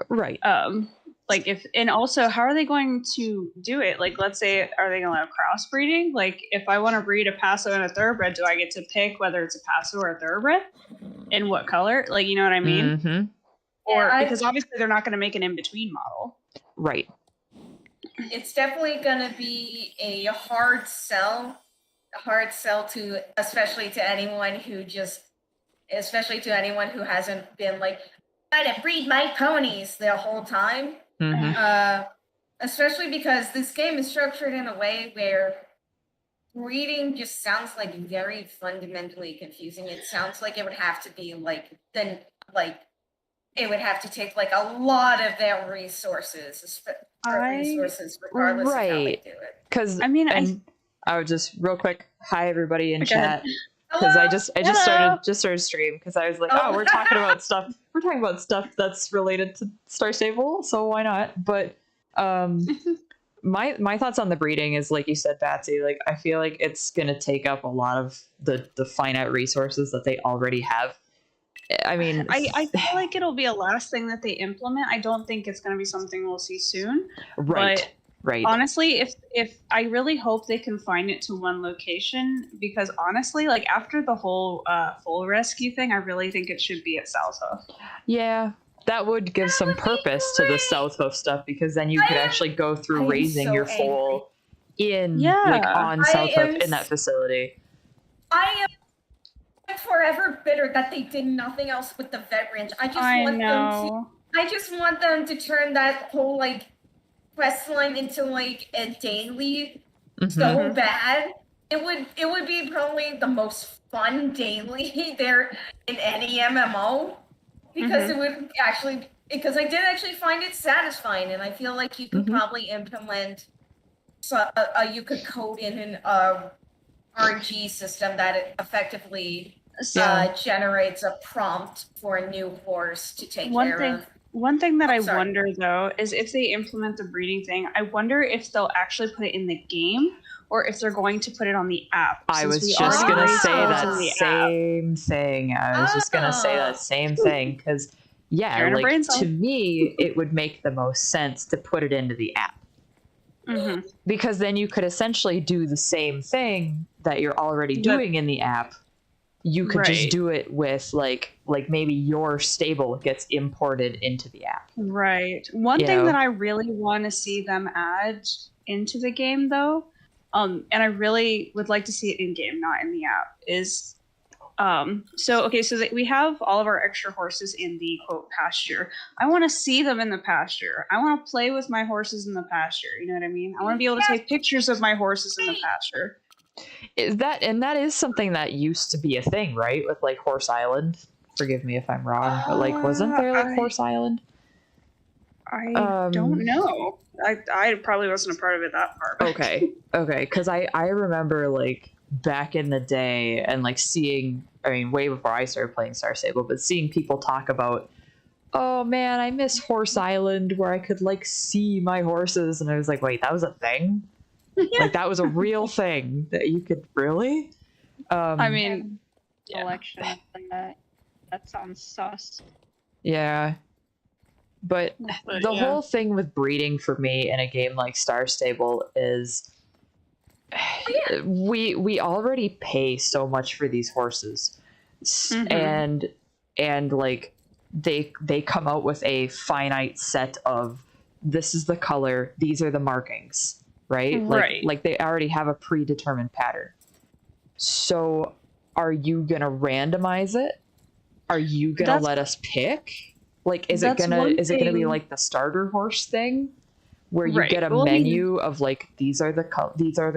Right. Like and also how are they going to do it? Like, let's say, are they going to allow crossbreeding? Like, if I want to breed a Paso and a Thoroughbred, do I get to pick whether it's a Paso or a Thoroughbred and what color? Like, you know what I mean? Mm-hmm. Or because obviously they're not going to make an in-between model. Right. It's definitely going to be a hard sell to, especially to anyone who hasn't been like, trying to breed my ponies the whole time. Mm-hmm. Especially because this game is structured in a way where breeding just sounds like very fundamentally confusing. It sounds like it would have to be it would have to take like a lot of their resources, regardless of how they do it. Because I would just real quick, hi everybody in chat. Because I just started stream because I was like, we're talking about stuff. We're talking about stuff that's related to Star Stable, so why not? But my thoughts on the breeding is, like you said, Batsy. Like, I feel like it's gonna take up a lot of the finite resources that they already have. I mean, I feel like it'll be a last thing that they implement. I don't think it's going to be something we'll see soon. Right. But honestly, if I really hope they confine it to one location, because honestly, like after the whole full rescue thing, I really think it should be at South Hoof. Yeah, that would give some purpose to the South Hoof stuff, because then you could actually go through raising your foal on South Hoof in that facility. I am forever bitter that they did nothing else with the vet ranch. I just want them to turn that whole like quest line into like a daily so bad. It would be probably the most fun daily there in any MMO, because it would actually, because I did actually find it satisfying, and I feel like you could probably implement you could code in an RNG system that it effectively generates a prompt for a new horse to take care of. One thing that I wonder, though, is if they implement the breeding thing, I wonder if they'll actually put it in the game or if they're going to put it on the app. I was just going to say that same thing. I was just going to say that same thing, because, to me, it would make the most sense to put it into the app. Because then you could essentially do the same thing that you're already doing in the app. You could just do it with like maybe your stable gets imported into the app. Right. One thing that I really want to see them add into the game, though, and I really would like to see it in game, not in the app, is so we have all of our extra horses in the quote pasture. I want to see them in the pasture. I want to play with my horses in the pasture. You know what I mean? I want to be able to take pictures of my horses in the pasture. That is something that used to be a thing, right? With like Horse Island. Forgive me if I'm wrong, but like, wasn't there like Horse Island? I don't know. I probably wasn't a part of it that part. Okay, because I remember like back in the day and like seeing, I mean, way before I started playing Star Stable, but seeing people talk about, oh man, I miss Horse Island where I could like see my horses, and I was like, wait, that was a thing? Like that was a real thing that you could really? I mean, election that sounds sus. Yeah. But the whole thing with breeding for me in a game like Star Stable is we already pay so much for these horses. And like they come out with a finite set of, this is the color, these are the markings. Right? Like they already have a predetermined pattern. So are you gonna randomize it? Are you gonna let us pick? Like, is it gonna be like the starter horse thing, where you get a menu of like, these are the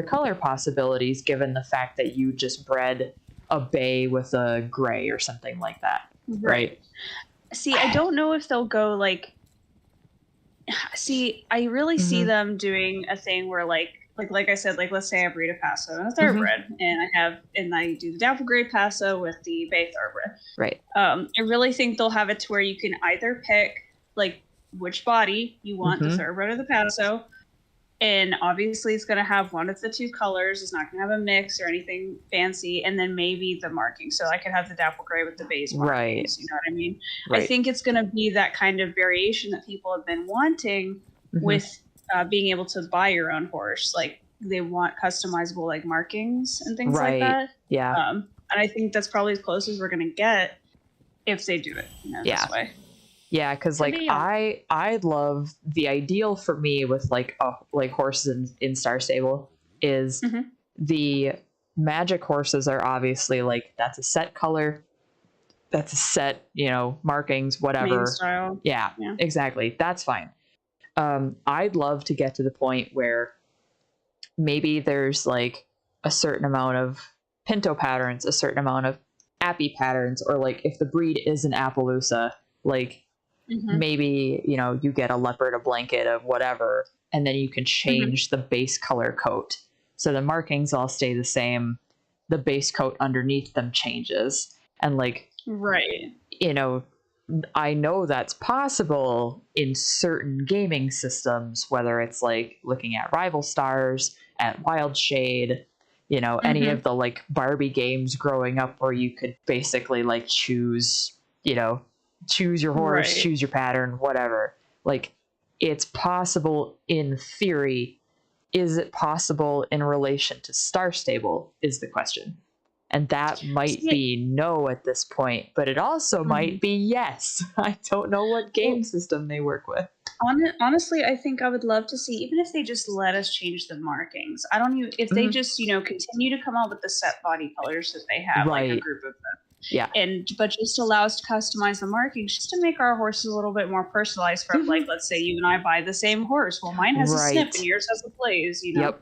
color possibilities, given the fact that you just bred a bay with a gray or something like that, right? See, I don't know if they'll go like. See, I really see them doing a thing where like I said, like let's say I breed a Paso and a Thoroughbred, and I do the Dapple Gray Paso with the Bay Thoroughbred. Right. I really think they'll have it to where you can either pick like which body you want, the Thoroughbred or the Paso, And obviously it's going to have one of the two colors. It's not going to have a mix or anything fancy. And then maybe the marking. So I could have the dapple gray with the base markings. You know what I mean? Right. I think it's going to be that kind of variation that people have been wanting with being able to buy your own horse. Like they want customizable like markings and things like that. Yeah. And I think that's probably as close as we're going to get if they do it this way. Yeah, because like I love the ideal for me with like horses in Star Stable is the magic horses are obviously like that's a set color, that's a set markings, whatever. Main style. Yeah, exactly. That's fine. I'd love to get to the point where maybe there's like a certain amount of Pinto patterns, a certain amount of Appy patterns, or like if the breed is an Appaloosa, like. Maybe you get a leopard, a blanket of whatever, and then you can change the base color coat so the markings all stay the same, the base coat underneath them changes, and like I know that's possible in certain gaming systems, whether it's like looking at Rival Stars, at Wild Shade, any of the like Barbie games growing up where you could basically like choose your horse, choose your pattern, whatever. Like, it's possible in theory. Is it possible in relation to Star Stable is the question. And that might be no at this point, but it also might be yes. I don't know what game system they work with. Honestly, I think I would love to see, even if they just let us change the markings. I don't even, if they just, continue to come out with the set body colors that they have, like a group of them. Yeah. But just allow us to customize the markings just to make our horses a little bit more personalized for like, let's say you and I buy the same horse. Well, mine has a snip and yours has a blaze, Yep.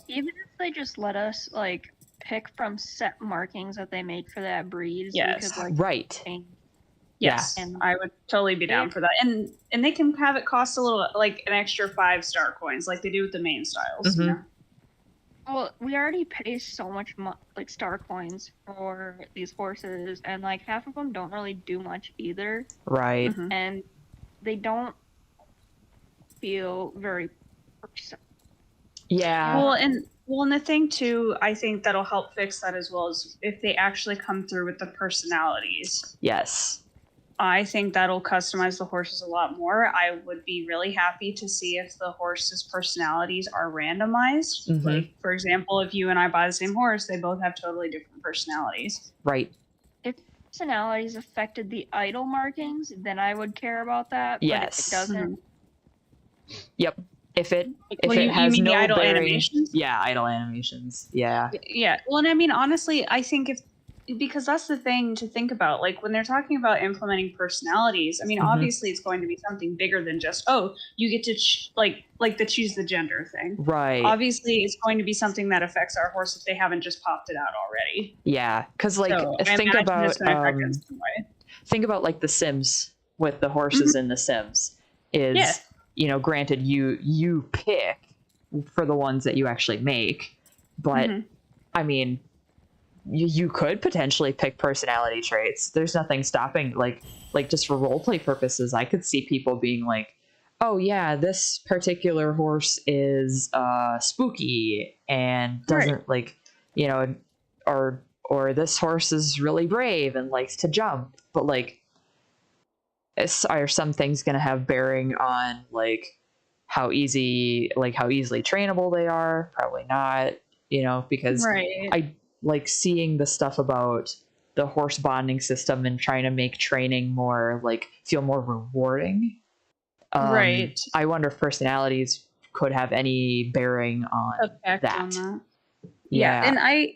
Even if they just let us like pick from set markings that they make for that breed. Yes. So we could, Yes. And I would totally be down for that. And they can have it cost a little, like an extra 5-star coins, like they do with the main styles. Well, we already pay so much like star coins for these horses, and like half of them don't really do much either. Right. And they don't feel very personal. Yeah. Well, and the thing too, I think that'll help fix that as well as if they actually come through with the personalities. Yes. I think that'll customize the horses a lot more. I would be really happy to see if the horses' personalities are randomized. Like, for example, if you and I buy the same horse, they both have totally different personalities. Right. If personalities affected the idle markings, then I would care about that. Yes. But if it doesn't. Yep. If it you has mean no the idle bearing, animations? Yeah, idle animations. Yeah. Yeah. Well, and I mean, honestly, I think because that's the thing to think about. Like when they're talking about implementing personalities, I mean, obviously it's going to be something bigger than just, you get to like the choose the gender thing. Right. Obviously it's going to be something that affects our horse if they haven't just popped it out already. Yeah. Cause like think about like the Sims with the horses in the Sims is, granted you pick for the ones that you actually make, but I mean, you could potentially pick personality traits. There's nothing stopping, like just for roleplay purposes, I could see people being like, oh yeah, this particular horse is spooky and doesn't or this horse is really brave and likes to jump. But like, are some things going to have bearing on like how easily trainable they are? Probably not, because I like seeing the stuff about the horse bonding system and trying to make training more feel more rewarding. I wonder if personalities could have any bearing on that. Yeah.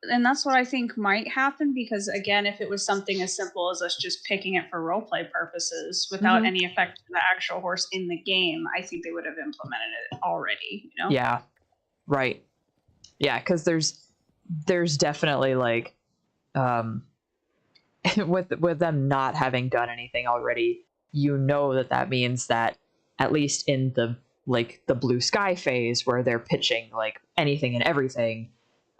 And that's what I think might happen, because again, if it was something as simple as us just picking it for roleplay purposes without any effect to the actual horse in the game, I think they would have implemented it already, Yeah. Right. Yeah, because there's definitely with them not having done anything already, that means that at least in the blue sky phase where they're pitching anything and everything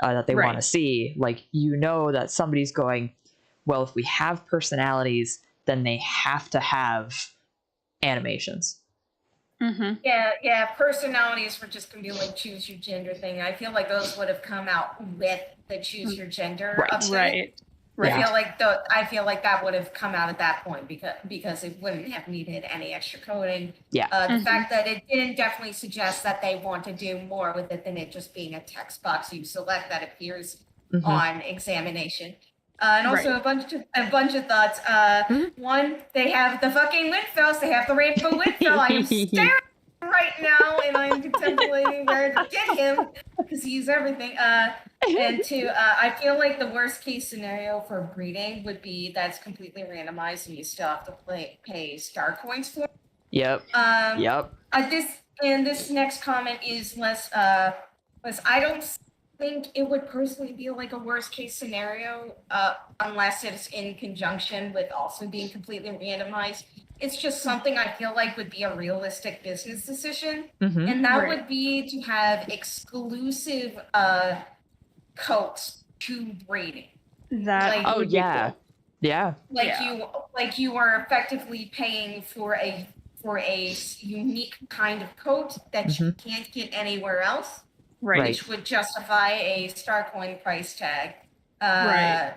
that they want to see, that somebody's going, well, if we have personalities, then they have to have animations. Yeah, personalities were just gonna be like choose your gender thing. I feel like those would have come out with the choose your gender update. Right. I feel like that would have come out at that point because it wouldn't have needed any extra coding. Yeah. The fact that it didn't definitely suggest that they want to do more with it than it just being a text box you select that appears on examination. And also a bunch of thoughts. One, they have the fucking Windfells. They have the Rainbow Windfell. I am staring right now, and I'm contemplating where to get him because he's everything. And two, I feel like the worst case scenario for breeding would be that's completely randomized, and you still have to pay star coins for it. Yep. This next comment is less. I don't think it would personally be like a worst case scenario unless it's in conjunction with also being completely randomized. It's just something I feel like would be a realistic business decision, and that would be to have exclusive coats to breeding. That like, yeah. You are effectively paying for a unique kind of coat that you can't get anywhere else. Right. Which would justify a star coin price tag. And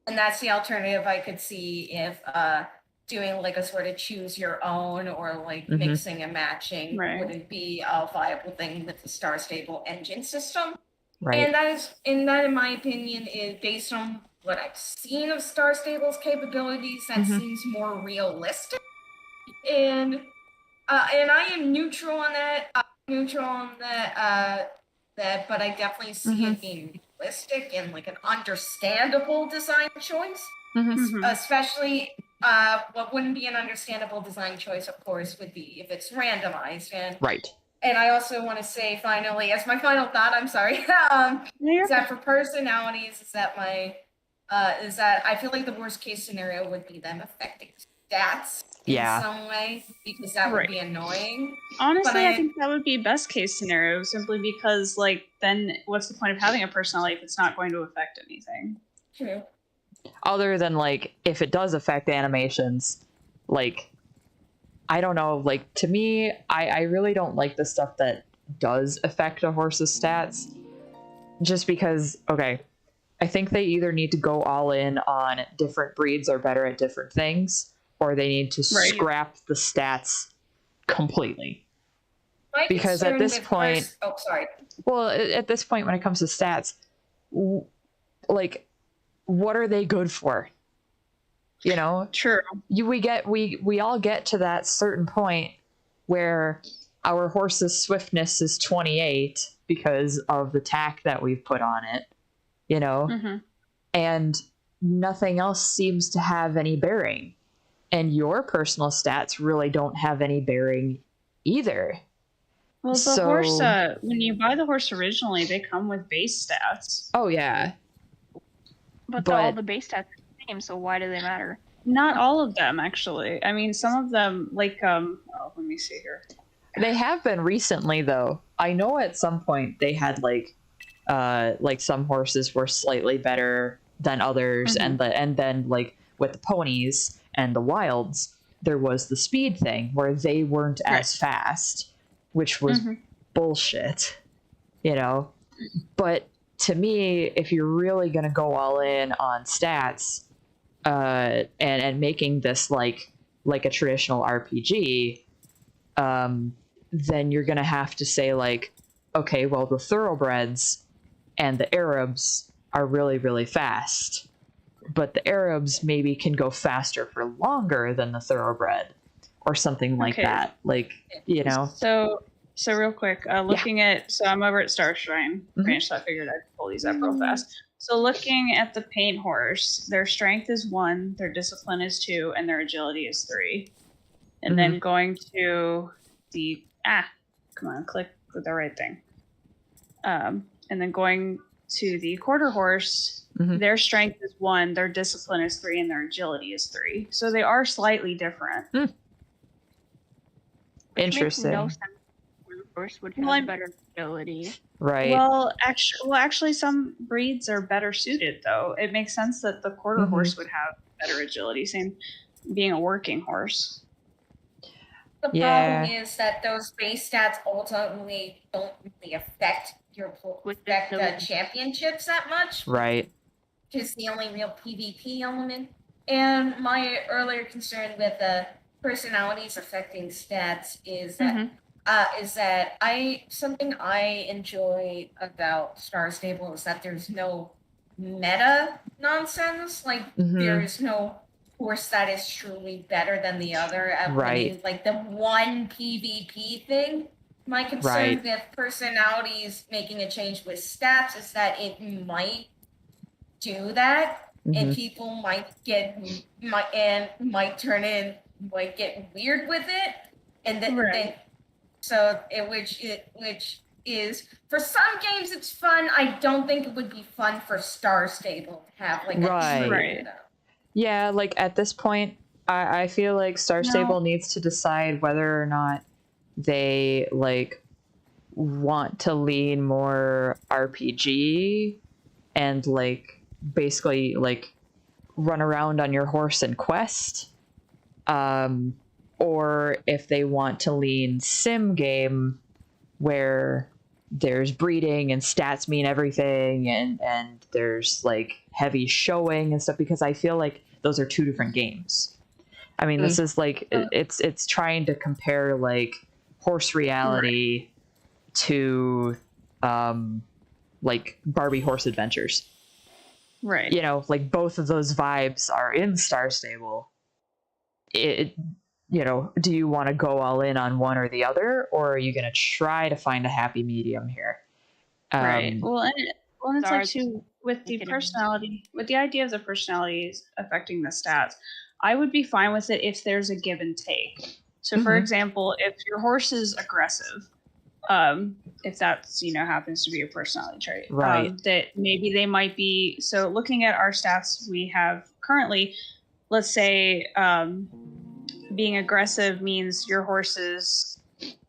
that's the alternative I could see if doing like a sort of choose your own or like mixing and matching wouldn't be a viable thing with the Star Stable engine system. Right. And that in my opinion is based on what I've seen of Star Stable's capabilities, that seems more realistic. And I am neutral on that. But I definitely see it being realistic and like an understandable design choice. Especially what wouldn't be an understandable design choice, of course, would be if it's randomized. And I also want to say finally, as my final thought, I'm sorry, is that for personalities, is that I feel like the worst case scenario would be them affecting stats in some way, because that would be annoying. Honestly, I think that would be best case scenario, simply because like then what's the point of having a personality if it's not going to affect anything? True. Other than like if it does affect animations, like I don't know, like to me, I really don't like the stuff that does affect a horse's stats, just because I think they either need to go all in on different breeds are better at different things, or they need to scrap the stats completely. Because at this point, at this point when it comes to stats, like what are they good for? You know? True. We all get to that certain point where our horse's swiftness is 28 because of the tack that we've put on it, you know? And nothing else seems to have any bearing. And your personal stats really don't have any bearing either. Well, the horse, when you buy the horse originally, they come with base stats. Oh, yeah. But all the base stats are the same, so why do they matter? Not all of them, actually. I mean, some of them, like, let me see here. They have been recently, though. I know at some point they had, like some horses were slightly better than others, and then, like, with the ponies and the wilds, there was the speed thing where they weren't as fast, which was bullshit, you know? But to me, if you're really going to go all in on stats and making this like a traditional RPG, then you're going to have to say, like, okay, well, the thoroughbreds and the Arabs are really, really fast, but the Arabs maybe can go faster for longer than the thoroughbred or something like that. Like, you know. So real quick, looking at, so I'm over at Star Shrine branch, so I figured I'd pull these up real fast. So looking at the paint horse, their strength is 1, their discipline is 2, and their agility is 3. And then going to the, come on, click the right thing. And then going to the quarter horse, their strength is 1, their discipline is 3, and their agility is 3. So they are slightly different. Interesting. No sense. Horse would have better agility. Right. Well, actually, some breeds are better suited, though. It makes sense that the quarter horse would have better agility, same being a working horse. The problem is that those base stats ultimately don't really affect your championships that much. Right. Which is the only real PvP element. And my earlier concern with the personalities affecting stats is that something I enjoy about Star Stable is that there's no meta nonsense. Like there is no horse that is truly better than the other at winning, like the one PvP thing. My concern with personalities making a change with stats is that it might do that, and people might get might get weird with it, and then so which is for some games it's fun. I don't think it would be fun for Star Stable to have like a Yeah, like at this point, I feel like Star Stable needs to decide whether or not they like want to lean more RPG and like basically like run around on your horse and quest, or if they want to lean sim game where there's breeding and stats mean everything and there's like heavy showing and stuff, because I feel like those are two different games. I mean, this is like it's trying to compare like horse reality to like Barbie Horse Adventures. Right. You know, like both of those vibes are in Star Stable. You know, do you want to go all in on one or the other, or are you going to try to find a happy medium here? Right. Well, and it's like too with the personality, with the idea of the personalities affecting the stats. I would be fine with it if there's a give and take. So, for example, if your horse is aggressive, if that's happens to be a personality trait, that maybe they might be. So, looking at our stats we have currently, let's say being aggressive means your horse is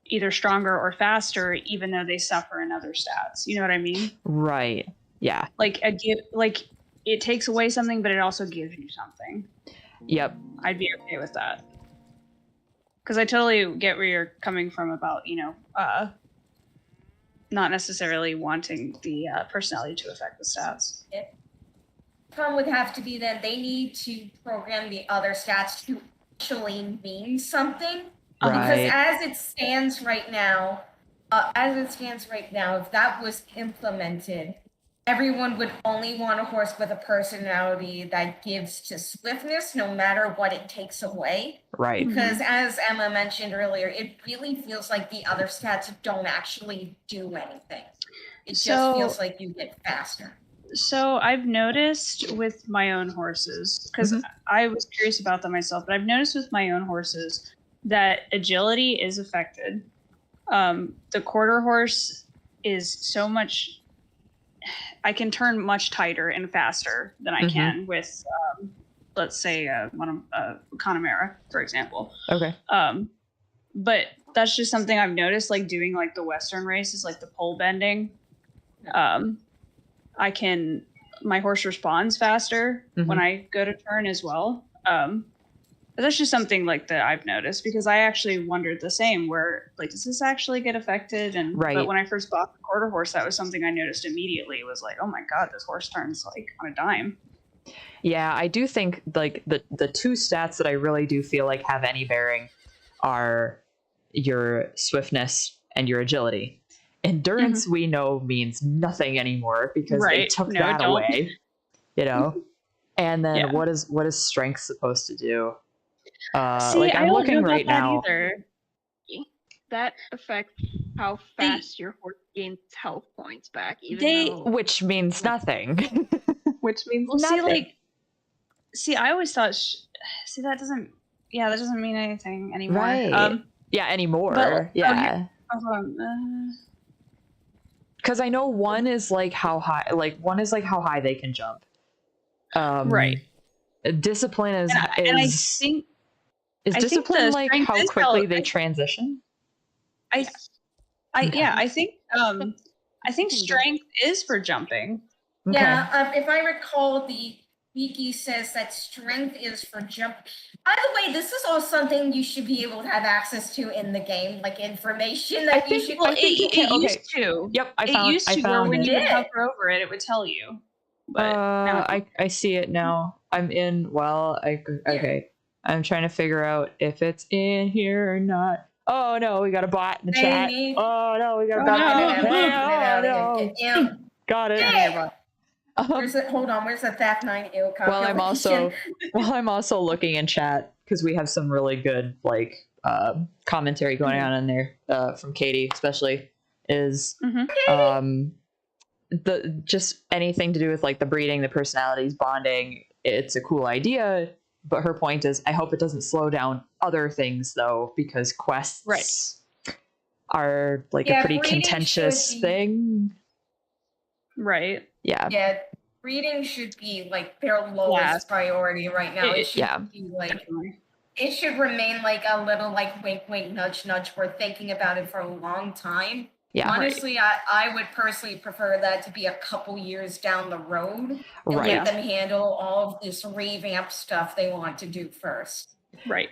either stronger or faster, even though they suffer in other stats. You know what I mean? Right. Yeah. Like it takes away something, but it also gives you something. Yep. I'd be okay with that. Because I totally get where you're coming from about, not necessarily wanting the personality to affect the stats. Problem would have to be that they need to program the other stats to actually mean something. Because as it stands right now, if that was implemented, everyone would only want a horse with a personality that gives to swiftness, no matter what it takes away. Right. Because as Emma mentioned earlier, it really feels like the other stats don't actually do anything. It just feels like you get faster. So I've noticed with my own horses, because I was curious about them myself, but I've noticed with my own horses that agility is affected. The quarter horse is so much... I can turn much tighter and faster than I can with, let's say, Connemara, for example. Okay. But that's just something I've noticed, like doing like the Western races, like the pole bending. My horse responds faster when I go to turn as well. But that's just something like that I've noticed, because I actually wondered the same, where like, does this actually get affected? And but when I first bought the quarter horse, that was something I noticed immediately. It was like, oh my god, this horse turns like on a dime. Yeah, I do think like the two stats that I really do feel like have any bearing are your swiftness and your agility. Endurance we know means nothing anymore because they took that away. And then what is strength supposed to do? Like I'm looking right now. That affects how fast your horse gains health points back, which means nothing. Which means nothing. I always thought. That doesn't mean anything anymore. Right. Anymore. But, because I know one is like how high they can jump. Right. Discipline is discipline like how quickly they transition? I think strength is for jumping. Okay. Yeah, if I recall, the Wiki says that strength is for jump. By the way, this is all something you should be able to have access to in the game, like information that you should. Well, it used to. Yep, I found where when you would hover over it, it would tell you. But I see it now. I'm in. Well, okay. I'm trying to figure out if it's in here or not. Oh no, we got a bot in the chat. Oh no, we got a bot. No. Got it. Where's it? Hold on. Where's the Thap 9 ill Well, I'm also looking in chat because we have some really good like commentary going on in there from Katie, especially is the just anything to do with like the breeding, the personalities, bonding. It's a cool idea, but her point is, I hope it doesn't slow down other things though, because quests are like a pretty contentious thing. Right. Yeah, breeding should be like their lowest priority right now. It should be like it should remain like a little like wink wink nudge nudge. We're thinking about it for a long time. Yeah. Honestly, I would personally prefer that to be a couple years down the road and let them handle all of this revamp stuff they want to do first. Right.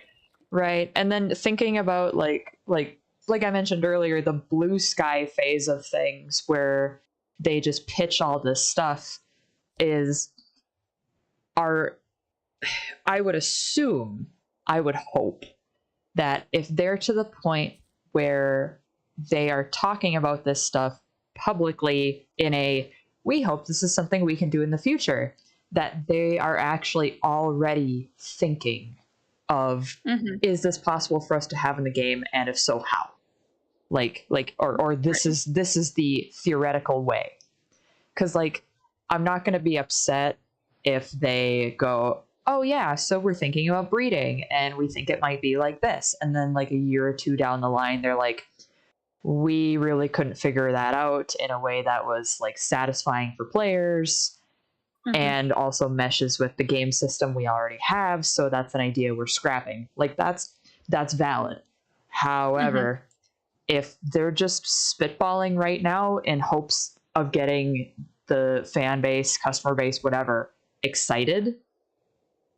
And then thinking about like I mentioned earlier, the blue sky phase of things where they just pitch all this stuff I would assume, I would hope that if they're to the point where they are talking about this stuff publicly we hope this is something we can do in the future, that they are actually already thinking of, is this possible for us to have in the game? And if so, how? Or this is the theoretical way. Cause like, I'm not going to be upset if they go, oh yeah, so we're thinking about breeding and we think it might be like this. And then like a year or two down the line, they're like, we really couldn't figure that out in a way that was like satisfying for players and also meshes with the game system we already have. So that's an idea we're scrapping. Like that's valid. However, if they're just spitballing right now in hopes of getting the fan base, customer base, whatever, excited,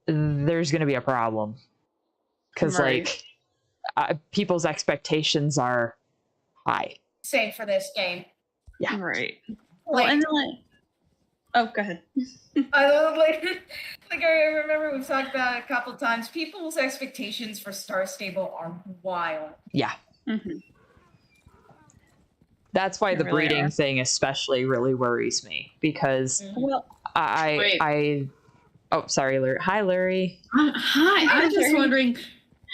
there's going to be a problem. Because people's expectations are high. Same for this game. Yeah. Right. Well, and then oh, go ahead. I remember we've talked about it a couple times. People's expectations for Star Stable are wild. Yeah. That's why the breeding thing especially really worries me, because oh, sorry, Larry. Hi, Larry. Hi. I'm just wondering,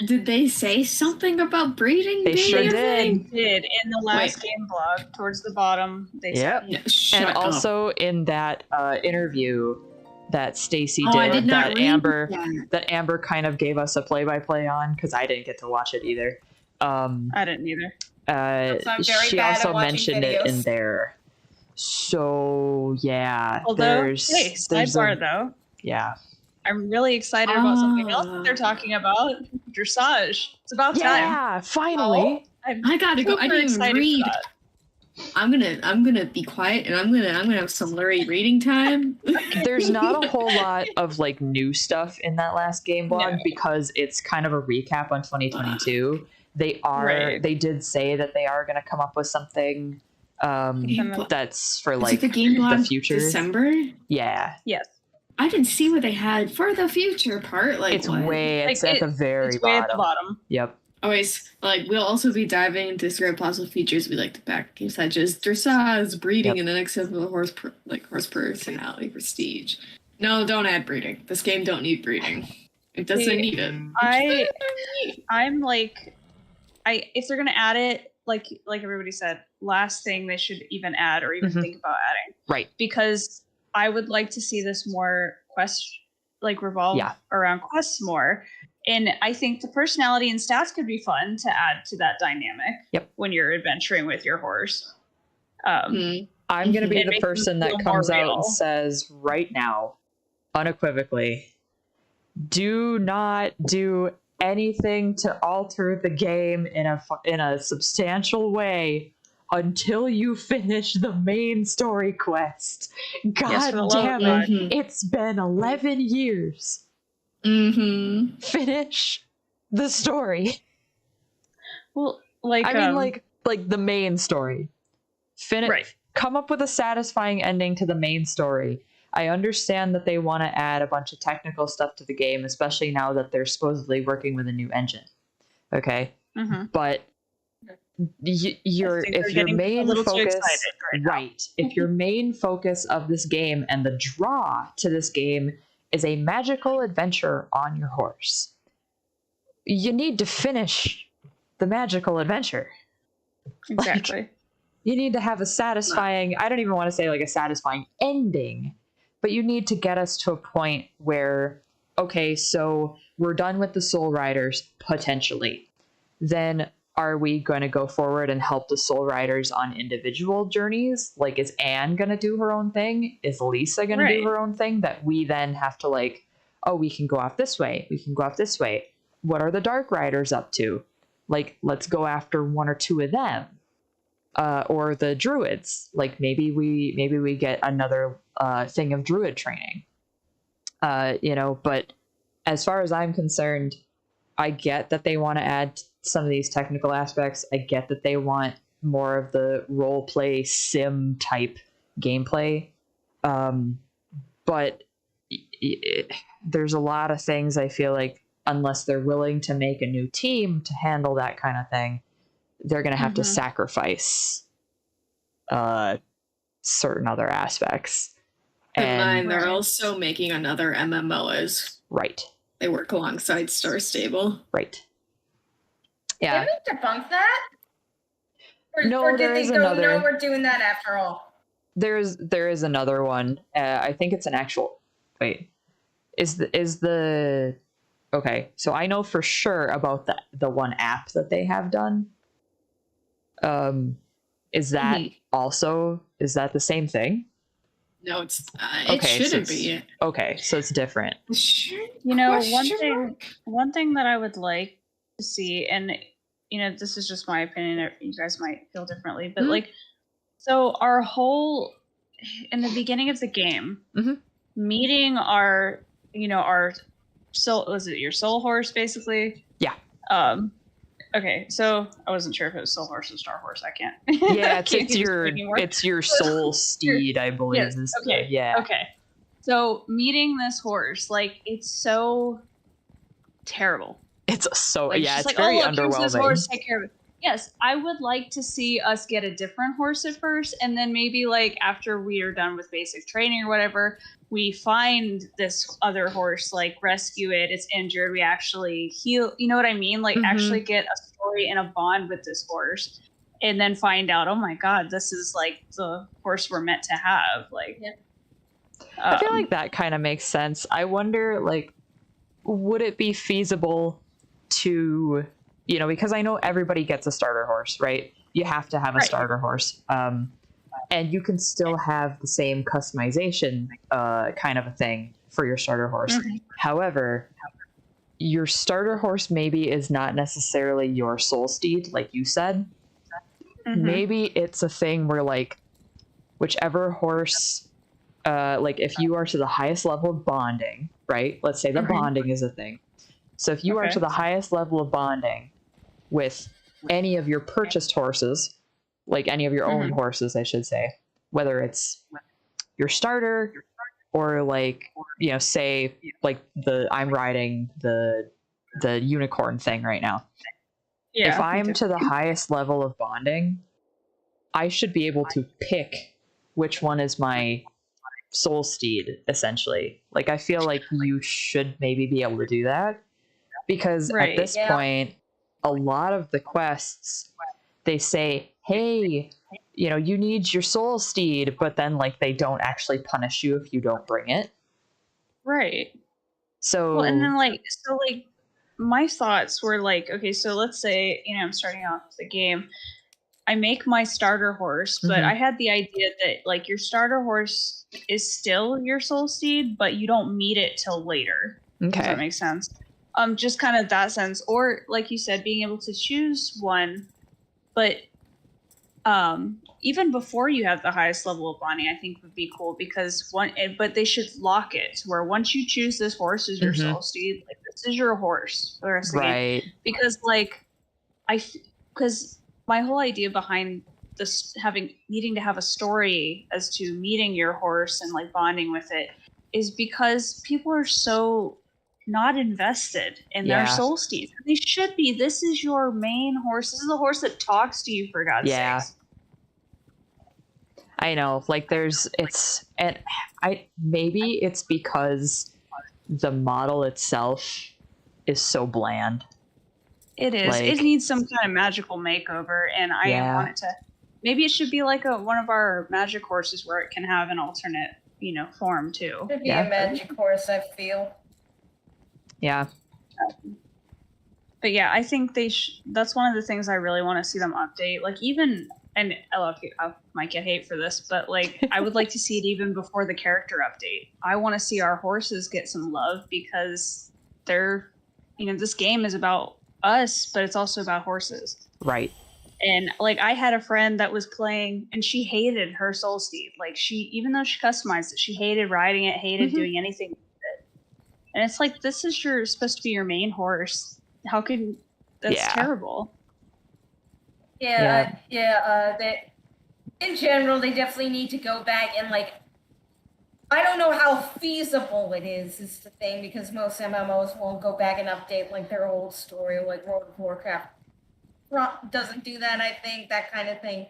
did they say something about breeding? They sure did. They did in the last game blog towards the bottom. They said. And also in that interview that Stacy did, that Amber kind of gave us a play-by-play on, because I didn't get to watch it either. I didn't either. She also mentioned it in there. So yeah, there's sidebar though. Yeah. I'm really excited about something else that they're talking about. Dressage. It's about time. Yeah, finally. I gotta go. I didn't even read. I'm gonna be quiet and I'm gonna have some Larry reading time. There's not a whole lot of like new stuff in that last game blog because it's kind of a recap on 2022. They did say that they are going to come up with something that's for like the game blog the future. December? Yeah. Yes. I didn't see what they had for the future part. Like it's it's at the very bottom. Way at the bottom. Yep. Always we'll also be diving into certain possible features we like to back, such as dressage, breeding, and unacceptable horse personality prestige. No, don't add breeding. This game don't need breeding. It doesn't need it. I'm like, if they're gonna add it, like everybody said, last thing they should even add or even think about adding. Right. Because I would like to see this more revolve around quests more. And I think the personality and stats could be fun to add to that dynamic when you're adventuring with your horse. I'm going to be the person that comes out and says right now, unequivocally, do not do anything to alter the game in a substantial way until you finish the main story quest. God Yes, for the love damn of God. it. It's been 11 years. Mm-hmm. Finish the story. Well, like I mean, like the main story. Finish. Right. Come up with a satisfying ending to the main story. I understand that they want to add a bunch of technical stuff to the game, especially now that they're supposedly working with a new engine. Okay, but if your main focus, if your main focus of this game and the draw to this game is a magical adventure on your horse, you need to finish the magical adventure. Exactly. Like, you need to have a satisfying, I don't even want to say like a satisfying ending, but you need to get us to a point where, okay, so we're done with the Soul Riders, potentially. Then are we going to go forward and help the Soul Riders on individual journeys? Like, is Anne going to do her own thing? Is Lisa going to do her own thing that we then have to like, oh, we can go off this way. We can go off this way. What are the Dark Riders up to? Like, let's go after one or two of them. Or the druids, like maybe we get another thing of druid training, but as far as I'm concerned, I get that they want to add some of these technical aspects. I get that they want more of the role play sim type gameplay, but there's a lot of things I feel like unless they're willing to make a new team to handle that kind of thing, they're going to have to sacrifice certain other aspects. And they're also making another MMO as they work alongside Star Stable. Right. Yeah. Did we debunk that? No, or did there they is go, another. no, we're doing that after all? There is another one. I think it's an actual. Wait, is the okay? So I know for sure about the one app that they have done. Is that also, is that the same thing? No, it's it shouldn't be. Okay, so it's different. You know, one thing that I would like to see, and you know, this is just my opinion, you guys might feel differently, but like, so our whole in the beginning of the game, meeting our soul, was it your soul horse basically? Yeah. Okay, so I wasn't sure if it was Soul Horse or Star Horse. I can't. Yeah, it's your soul steed, I believe. Yes. Okay. Yeah. Okay. So meeting this horse, like, it's so terrible. It's so like, it's like, very oh, look, underwhelming. this horse, take care of it. Yes, I would like to see us get a different horse at first, and then maybe like after we are done with basic training or whatever, we find this other horse, like rescue it, it's injured, we actually heal, you know what I mean? Like actually get a story and a bond with this horse, and then find out, oh my god, this is like the horse we're meant to have. Like, I feel like that kind of makes sense. I wonder, like, would it be feasible to, you know, because I know everybody gets a starter horse, right? You have to have a starter horse. And you can still have the same customization kind of a thing for your starter horse. However, your starter horse maybe is not necessarily your soul steed, like you said. Maybe it's a thing where, like, whichever horse, like if you are to the highest level of bonding, right? Let's say the bonding is a thing. So if you are to the highest level of bonding with any of your purchased horses, like any of your own horses, I should say, whether it's your starter or, like, you know, say like I'm riding the unicorn thing right now. Yeah, if I'm to the highest level of bonding, I should be able to pick which one is my soul steed, essentially. Like, I feel like you should maybe be able to do that, because at this point, a lot of the quests, they say, hey, you know, you need your soul steed, but then, like, they don't actually punish you if you don't bring it. Right. So, well, and then like my thoughts were like, okay, so let's say, you know, I'm starting off the game, I make my starter horse, but I had the idea that, like, your starter horse is still your soul steed, but you don't meet it till later. Okay. Does that make sense? Just kind of that sense. Or, like you said, being able to choose one, but even before you have the highest level of bonding, I think would be cool because but they should lock it where once you choose this horse as your soul steed, like this is your horse for the rest of the game. Because like because my whole idea behind this needing to have a story as to meeting your horse and like bonding with it is because people are so not invested in their soul steeds. They should be. This is your main horse. This is the horse that talks to you, for God's sakes. I know. Like maybe it's because the model itself is so bland. It is. Like, it needs some kind of magical makeover, and I want it to. Maybe it should be like one of our magic horses where it can have an alternate, form too. It should be a magic horse, I feel. Yeah. But yeah, I think that's one of the things I really want to see them update. Like even, and I might get hate for this, but like I would like to see it even before the character update. I want to see our horses get some love because they're, this game is about us, but it's also about horses. Right. And like I had a friend that was playing and she hated her soul steed. Like even though she customized it, she hated riding it, hated doing anything. And it's like, this is supposed to be your main horse. How can that's terrible? In general, they definitely need to go back and like, I don't know how feasible it is the thing, because most MMOs won't go back and update like their old story, like World of Warcraft doesn't do that, I think, that kind of thing.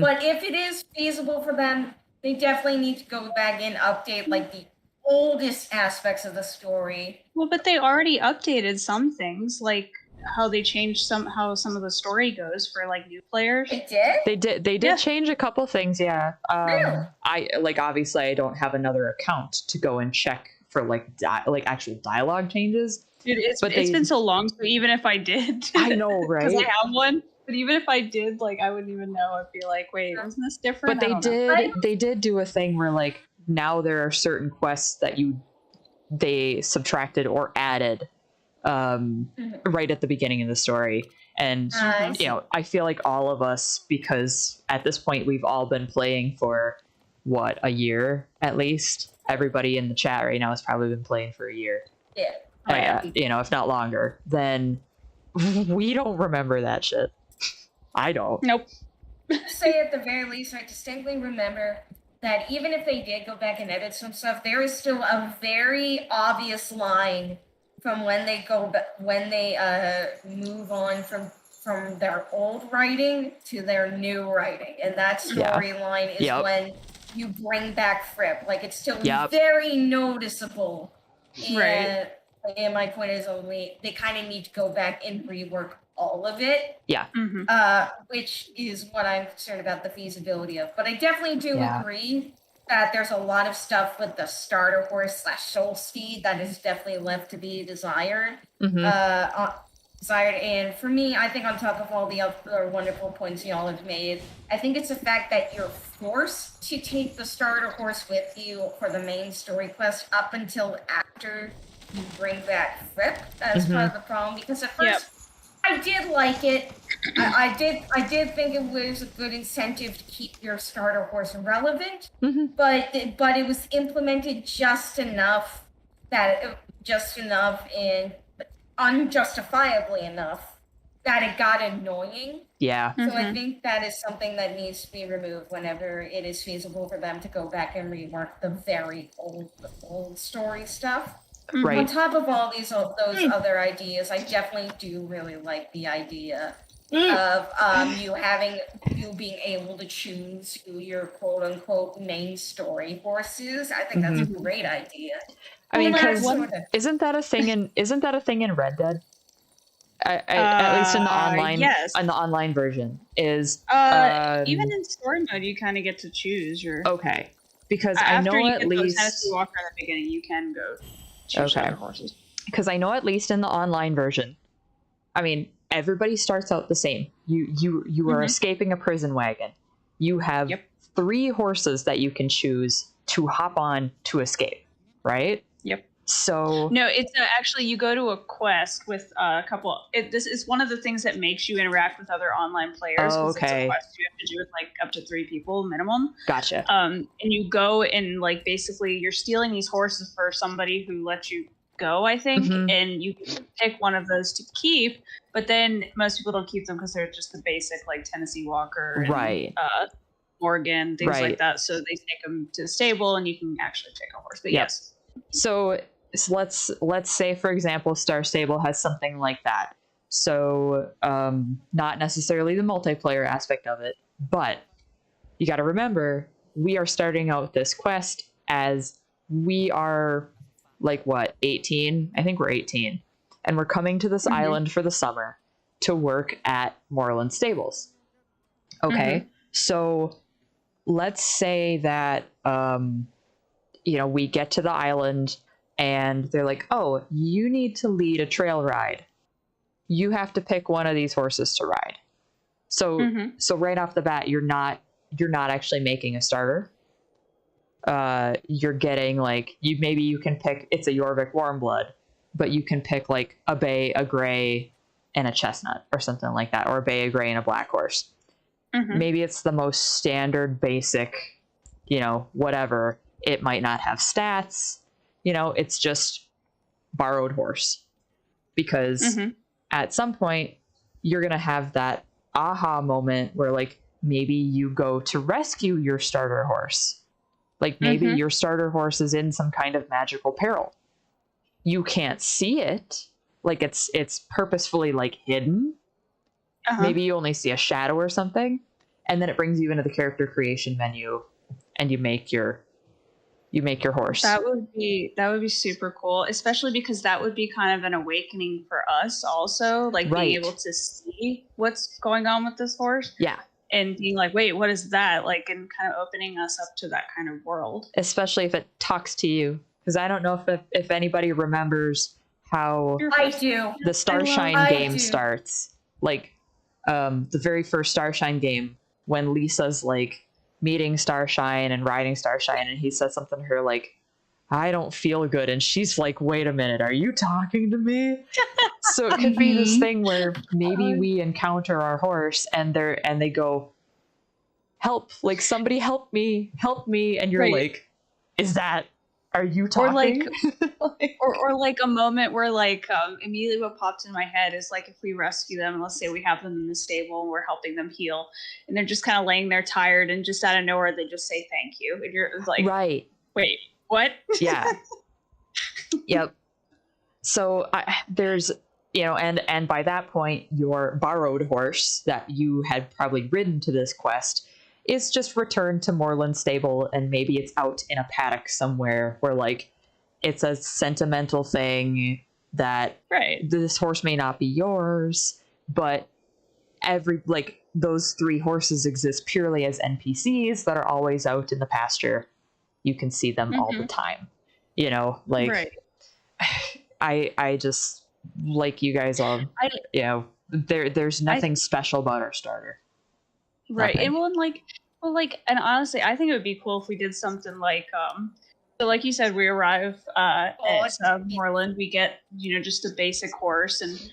But if it is feasible for them, they definitely need to go back and update like the oldest aspects of the story. Well, but they already updated some things, like how they changed how some of the story goes for like new players. They did? They did change a couple things, yeah. Really? I obviously I don't have another account to go and check for like actual dialogue changes. Dude, it's been so long, so even if I did, I know, right? Because I have one. But even if I did, like, I wouldn't even know. I'd be like, wait, isn't this different? But they did do a thing where like now there are certain quests that they subtracted or added right at the beginning of the story. And I feel like all of us, because at this point we've all been playing for a year at least. Everybody in the chat right now has probably been playing for a year. Yeah. If not longer, then we don't remember that shit. I don't. Nope. Say at the very least, I distinctly remember that even if they did go back and edit some stuff, there is still a very obvious line from when they move on from their old writing to their new writing, and that storyline is when you bring back Fripp. Like it's still very noticeable. And my point is only they kind of need to go back and rework all of it. Yeah. Which is what I'm concerned about the feasibility of. But I definitely do agree that there's a lot of stuff with the starter horse / soul steed that is definitely left to be desired. And for me, I think on top of all the other wonderful points y'all have made, I think it's the fact that you're forced to take the starter horse with you for the main story quest up until after you bring back Fripp. That's part of the problem, because at first I did like it. I did think it was a good incentive to keep your starter horse relevant, but it was implemented just enough and unjustifiably enough that it got annoying. Yeah. So I think that is something that needs to be removed whenever it is feasible for them to go back and rework the very old story stuff. Right. On top of all those other ideas, I definitely do really like the idea of you being able to choose who your quote unquote main story horse is. I think that's a great idea. I mean, because isn't that a thing in Red Dead? At least in the online, in the online version is even in story mode, you kind of get to choose your because I know at least Tennessee Walker at the beginning, you can go choose other horses. Because I know at least in the online version, I mean, everybody starts out the same. You are escaping a prison wagon. You have 3 horses that you can choose to hop on to escape, right? Yep. So no, it's actually you go to a quest with a couple. This is one of the things that makes you interact with other online players. Oh, It's okay. a quest you have to do with like up to 3 people minimum. Gotcha. And you go and like basically you're stealing these horses for somebody who lets you go, I think, and you can pick one of those to keep. But then most people don't keep them because they're just the basic like Tennessee Walker, and, right? Morgan, things Right. like that. So they take them to the stable, and you can actually pick a horse. But yes. So let's say, for example, Star Stable has something like that. So not necessarily the multiplayer aspect of it, but you got to remember we are starting out this quest as we are like what 18? I think we're 18, and we're coming to this island for the summer to work at Moorland Stables. Okay, so let's say that we get to the island and they're like, oh, you need to lead a trail ride. You have to pick one of these horses to ride. So so right off the bat, you're not actually making a starter. You're getting like you can pick, it's a Jorvik Warmblood, but you can pick like a bay, a gray, and a chestnut or something like that, or a bay, a gray, and a black horse. Maybe it's the most standard basic, whatever. It might not have stats, it's just borrowed horse, because at some point you're going to have that aha moment where like maybe you go to rescue your starter horse. Like maybe your starter horse is in some kind of magical peril. You can't see it. Like it's purposefully like hidden. Maybe you only see a shadow or something, and then it brings you into the character creation menu and you make your horse. That would be super cool, especially because that would be kind of an awakening for us also, like being able to see what's going on with this horse. Yeah. And being like, wait, what is that? Like, and kind of opening us up to that kind of world. Especially if it talks to you. Because I don't know if anybody remembers how I do. The Starshine game starts. Like, the very first Starshine game, when Lisa's like meeting Starshine and riding Starshine, and he says something to her like, I don't feel good, and she's like, wait a minute, are you talking to me? So it could be this thing where maybe we encounter our horse and they go, help, like somebody help me, and you're like, are you talking? Or like a moment where like immediately what popped in my head is like, if we rescue them, let's say we have them in the stable and we're helping them heal, and they're just kind of laying there tired, and just out of nowhere they just say thank you, and you're like, right, wait, what? Yeah. Yep. So there's and by that point your borrowed horse that you had probably ridden to this quest is just returned to Moorland Stable, and maybe it's out in a paddock somewhere where like it's a sentimental thing that this horse may not be yours, but those 3 horses exist purely as NPCs that are always out in the pasture. You can see them all the time, I just, like you guys all, there's nothing special about our starter. Right. Nothing. And honestly, I think it would be cool if we did something like, so like you said, we arrive at Moorland, we get, just a basic horse, and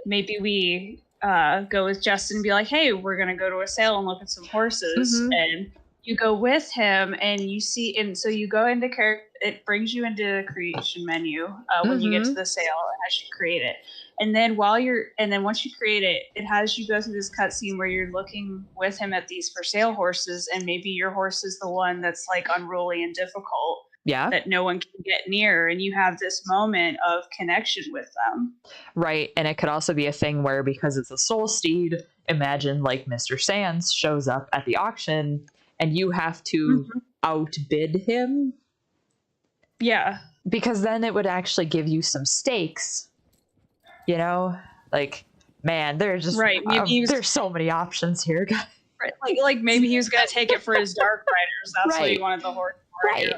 maybe we go with Justin and be like, hey, we're going to go to a sale and look at some horses. And you go with him and you see, and so you go into character, it brings you into the creation menu when you get to the sale, it has you create it. And then once you create it, it has you go through this cutscene where you're looking with him at these for sale horses, and maybe your horse is the one that's like unruly and difficult. Yeah. That no one can get near, and you have this moment of connection with them. Right. And it could also be a thing where, because it's a soul steed, imagine like Mr. Sands shows up at the auction and you have to outbid him. Yeah. Because then it would actually give you some stakes. Like, man, there's just there's so many options here. Right. Like maybe he was gonna take it for his Dark Riders. That's what he wanted the horse for. Right.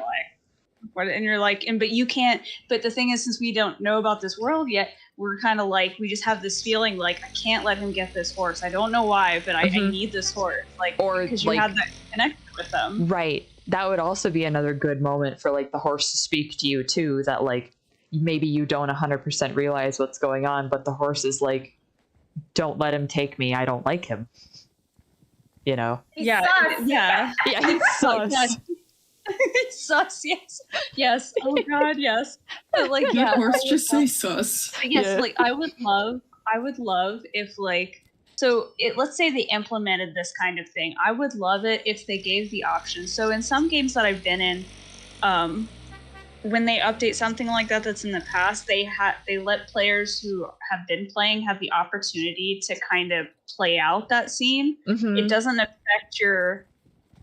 And you're like, but you can't. But the thing is, since we don't know about this world yet, we're kind of like, we just have this feeling like, I can't let him get this horse. I don't know why, but I need this horse. Like, or because you have that connection with them. Right. That would also be another good moment for like the horse to speak to you too. That like, maybe you don't 100% realize what's going on, but the horse is like, don't let him take me, I don't like him, you know. He Yeah, sucks. yeah. Yeah, he sucks. Yes. Sus, yes. Oh god, yes. But like, Let yeah, horse just say sus. yes, Yeah. like I would love if like, so let's say they implemented this kind of thing. I would love it if they gave the option. So in some games that I've been in, when they update something like that that's in the past, they let players who have been playing have the opportunity to kind of play out that scene. Mhm. It doesn't affect your,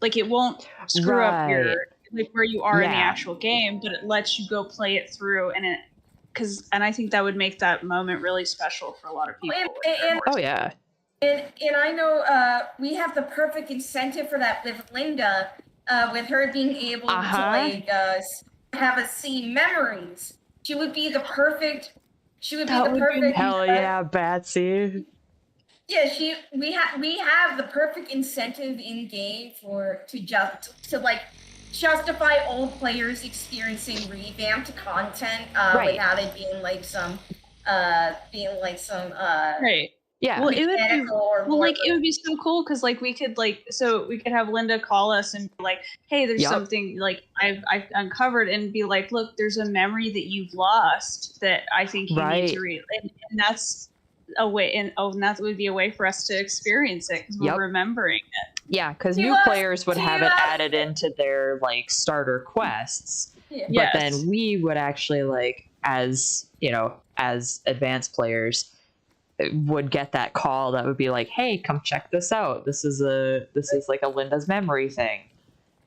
like, it won't screw up your, like, where you are in the Yeah. actual game, but it lets you go play it through, and I think that would make that moment really special for a lot of people. Oh yeah. And I know we have the perfect incentive for that with Linda, with her being able to like have us see memories. She would be the perfect. Hell yeah, Batsy. Yeah, we have the perfect incentive in game to like justify old players experiencing revamped content without it being like some Right. Yeah. Well, it would be, or like, it would be so cool because like we could have Linda call us and be like, hey, there's something like I've uncovered, and be like, look, there's a memory that you've lost that I think you need to read, and that's a way, and that would be a way for us to experience it because we're remembering it. Yeah, because new players would have it added into their like starter quests, but then we would actually, like, as you know, as advanced players, would get that call that would be like, hey, come check this out, this is like a Linda's memory thing,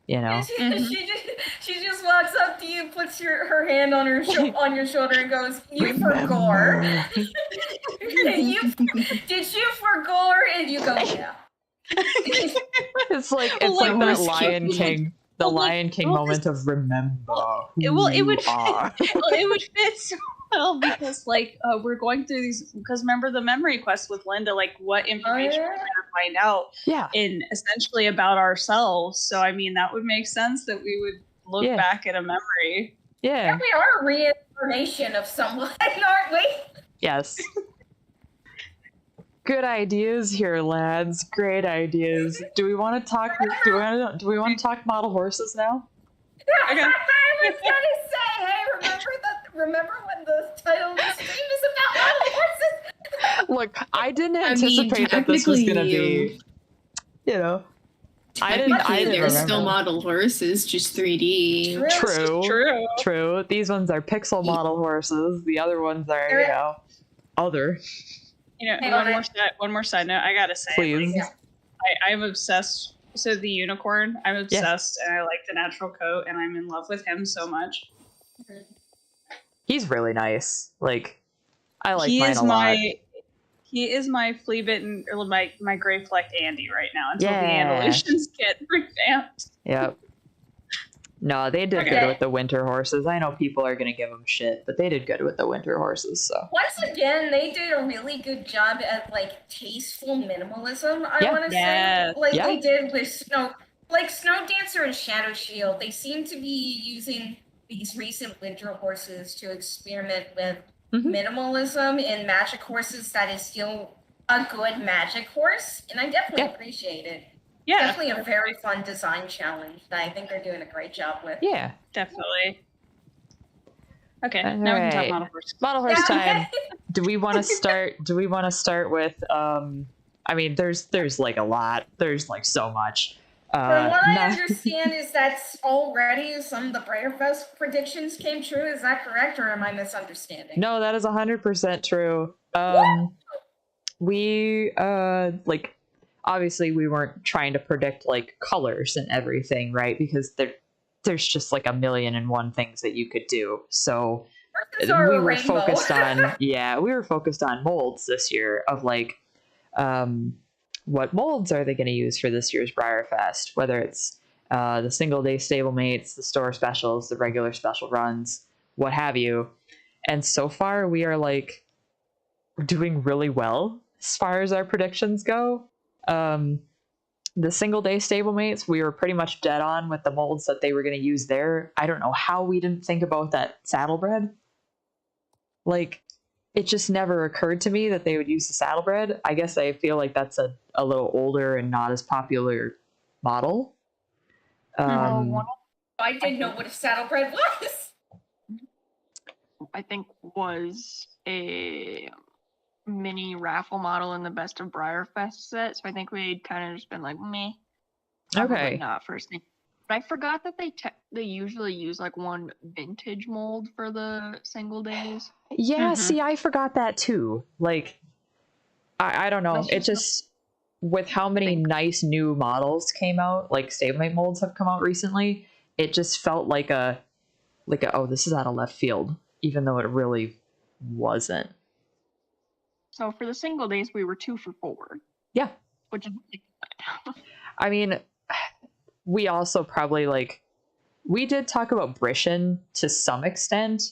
you know. She just walks up to you, puts her hand on on your shoulder and goes, you forgore. Did you forgore? And you go, yeah. It's like that Lion King, Lion King moment of remember who it would you are. it would fit so well because like we're going through these, because remember the memory quest with Linda, like what information we're going to find out in essentially about ourselves. So I mean that would make sense that we would look back at a memory. Yeah, we are a reincarnation of someone, aren't we? Yes. Good ideas here, lads. Great ideas. Do we want to talk? Do we want to talk model horses now? Yeah, okay. I was gonna say, hey, remember when the title of the stream is about model horses? Look, I didn't anticipate that this was gonna be, you know. I didn't. They're still model horses, just 3D. True. These ones are pixel model horses. The other ones are, you know, other. You know, one more side note. I gotta say, please. Like, I'm obsessed. So the unicorn, I'm obsessed, and I like the natural coat, and I'm in love with him so much. He's really nice. Like, I like mine a lot. He is my flea bitten, or my gray flecked Andy right now until the Andalusians get revamped. Yep. No, they did good with the winter horses. I know people are going to give them shit, but they did good with the winter horses. So once again, they did a really good job at like tasteful minimalism. I want to say, like they did with Snow Dancer and Shadow Shield. They seem to be using these recent winter horses to experiment with minimalism in magic horses that is still a good magic horse, and I definitely appreciate it. Yeah, definitely a very fun design challenge that I think they're doing a great job with. Yeah, definitely. Okay, now we can talk model horse. Model horse time. Do we want to start with? I mean, there's like a lot. There's like so much. From what I understand is that already some of the BreyerFest predictions came true. Is that correct, or am I misunderstanding? No, that is 100% true. We like. Obviously, we weren't trying to predict like colors and everything, right? Because there's just like 1,000,001 things that you could do. So we were focused on molds this year of like, what molds are they going to use for this year's BreyerFest? Whether it's the single day stablemates, the store specials, the regular special runs, what have you. And so far, we are like doing really well as far as our predictions go. The single day stablemates, we were pretty much dead on with the molds that they were going to use there. I don't know how we didn't think about that saddlebred. Like, it just never occurred to me that they would use the Saddlebred. I guess I feel like that's a little older and not as popular model. I didn't know what a Saddlebred was. I think was a mini raffle model in the Best of Briarfest set. So I think we'd kind of just been like, meh. Okay. Not first thing. But I forgot that they usually use like one vintage mold for the single days. Yeah, see, I forgot that too. Like, I don't know. It just, with how many nice new models came out, like stablemate molds have come out recently, it just felt like a oh, this is out of left field, even though it really wasn't. So for the single days, we were 2 for 4. Yeah. Which is really good. I mean, we also probably, like, we did talk about Brishan to some extent.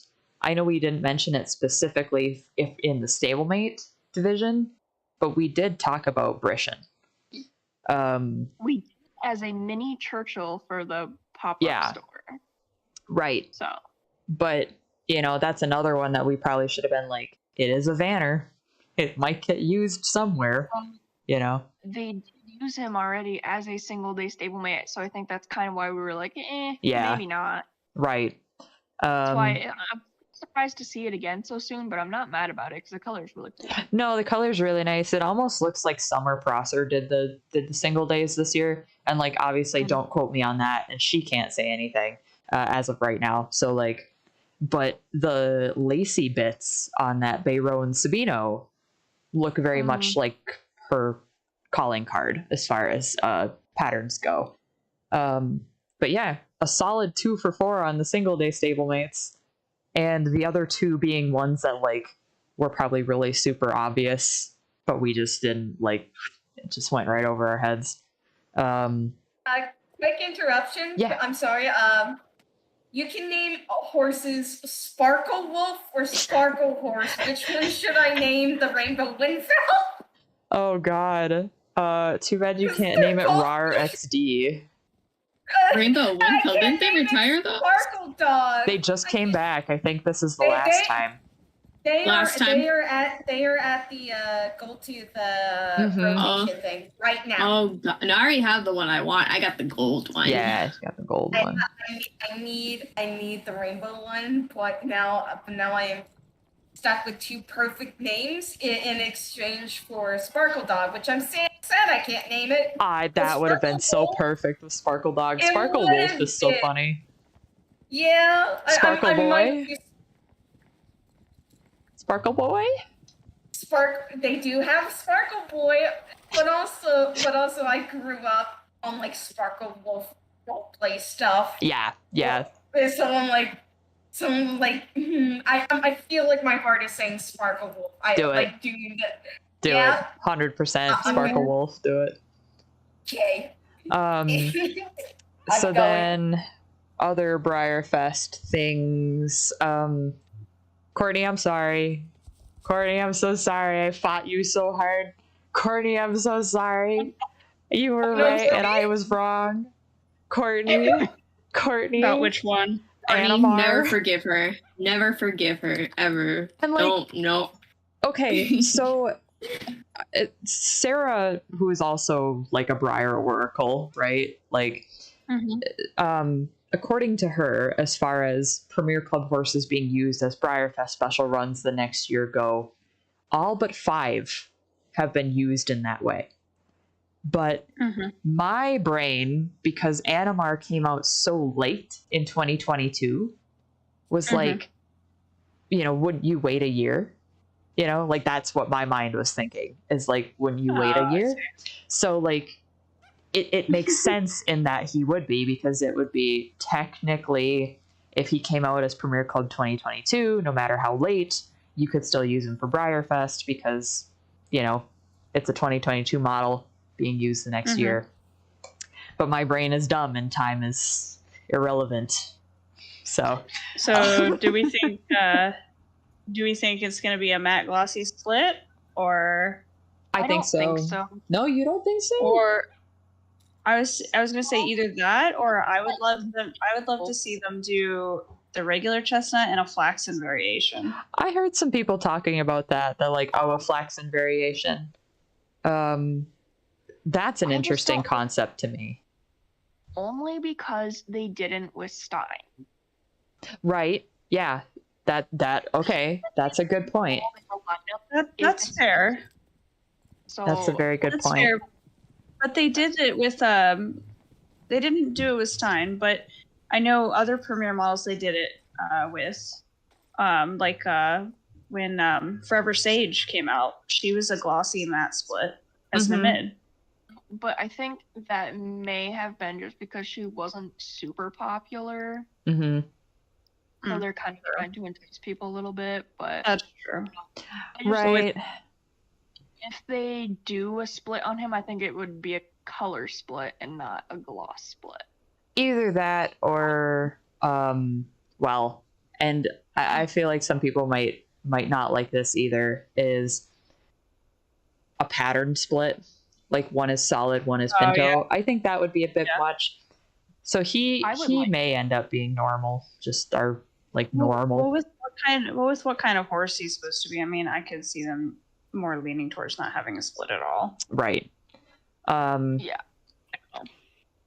I know we didn't mention it specifically if in the stablemate division, but we did talk about Brishan. We did as a mini Churchill for the pop-up store. Right. So, but, you know, that's another one that we probably should have been like, it is a Vanner. It might get used somewhere, you know? They use him already as a single-day stablemate, so I think that's kind of why we were like, yeah, maybe not. Right. That's why I'm surprised to see it again so soon, but I'm not mad about it because the color's really cool. No, the color's really nice. It almost looks like Summer Prosser did the single days this year, and like obviously don't quote me on that, and she can't say anything as of right now. So like, but the lacy bits on that Bayro and Sabino look very much like her calling card as far as patterns go. But yeah, a solid 2 for 4 on the single day stablemates, and the other 2 being ones that like were probably really super obvious, but we just didn't like, it just went right over our heads. Quick interruption. Yeah. I'm sorry. You can name horses Sparkle Wolf or Sparkle Horse. Which one should I name the Rainbow Windfell? Oh god. Too bad you can't name it RAR XD. Rainbow Windfell, didn't they retire though? Sparkle Dog. They just came back. I think this is the last time. They are at the Goldtooth rotation thing right now. Oh god. And I already have the one I want. I got the gold one. Yeah, I got the gold one. I need the rainbow one, but now I am stuck with 2 perfect names in exchange for Sparkle Dog, which I'm sad I can't name it. That would have been so perfect with Sparkle Dog. Sparkle Wolf is so funny. Yeah. Sparkle Boy? Sparkle Boy? They do have Sparkle Boy, but also I grew up on like Sparkle Wolf roleplay stuff. Yeah. So I'm like, I feel like my heart is saying Sparkle Wolf. Do it. Do it. 100% Sparkle Wolf. Do it. Okay. So then, other Briarfest things. Courtney, I'm sorry. Courtney, I'm so sorry. I fought you so hard. Courtney, I'm so sorry. You were right and I was wrong. Courtney. About which one? Animar. Never forgive her. Never forgive her, ever. And like, no. Okay, so Sarah, who is also like a Briar Oracle, right? Like, according to her, as far as Premier Club horses being used as Briarfest special runs the next year go, all but 5 have been used in that way. But my brain, because Animar came out so late in 2022, was like, you know, wouldn't you wait a year? You know, like that's what my mind was thinking, is like, wouldn't you wait a year? So like, it makes sense in that he would be, because it would be technically, if he came out as Premier Club 2022, no matter how late, you could still use him for Briarfest because, you know, it's a 2022 model being used the next year. But my brain is dumb and time is irrelevant. So do we think it's going to be a matte glossy split, or I think so. No, you don't think so? Or I was going to say either that, or I would love to see them do the regular chestnut and a flaxen variation. I heard some people talking about that. They're like, oh, a flaxen variation. That's an interesting concept to me. Only because they didn't with Stein. Right. Yeah. Okay. That's a good point. That's fair. So That's a very good point. Fair. But they did it with they didn't do it with Stein, but I know other Premiere models they did it with. When Forever Sage came out, she was a glossy matte split as the mid. But I think that may have been just because she wasn't super popular. Mm-hmm. So they're kind of trying to entice people a little bit, but that's true. Right. If they do a split on him, I think it would be a color split and not a gloss split. Either that or well, and I feel like some people might not like this either, is a pattern split. Like one is solid, one is Pinto. Yeah. I think that would be a bit much. So he may end up being normal, just our normal. What kind of horse he's supposed to be? I mean, I could see them more leaning towards not having a split at all. Right. Yeah.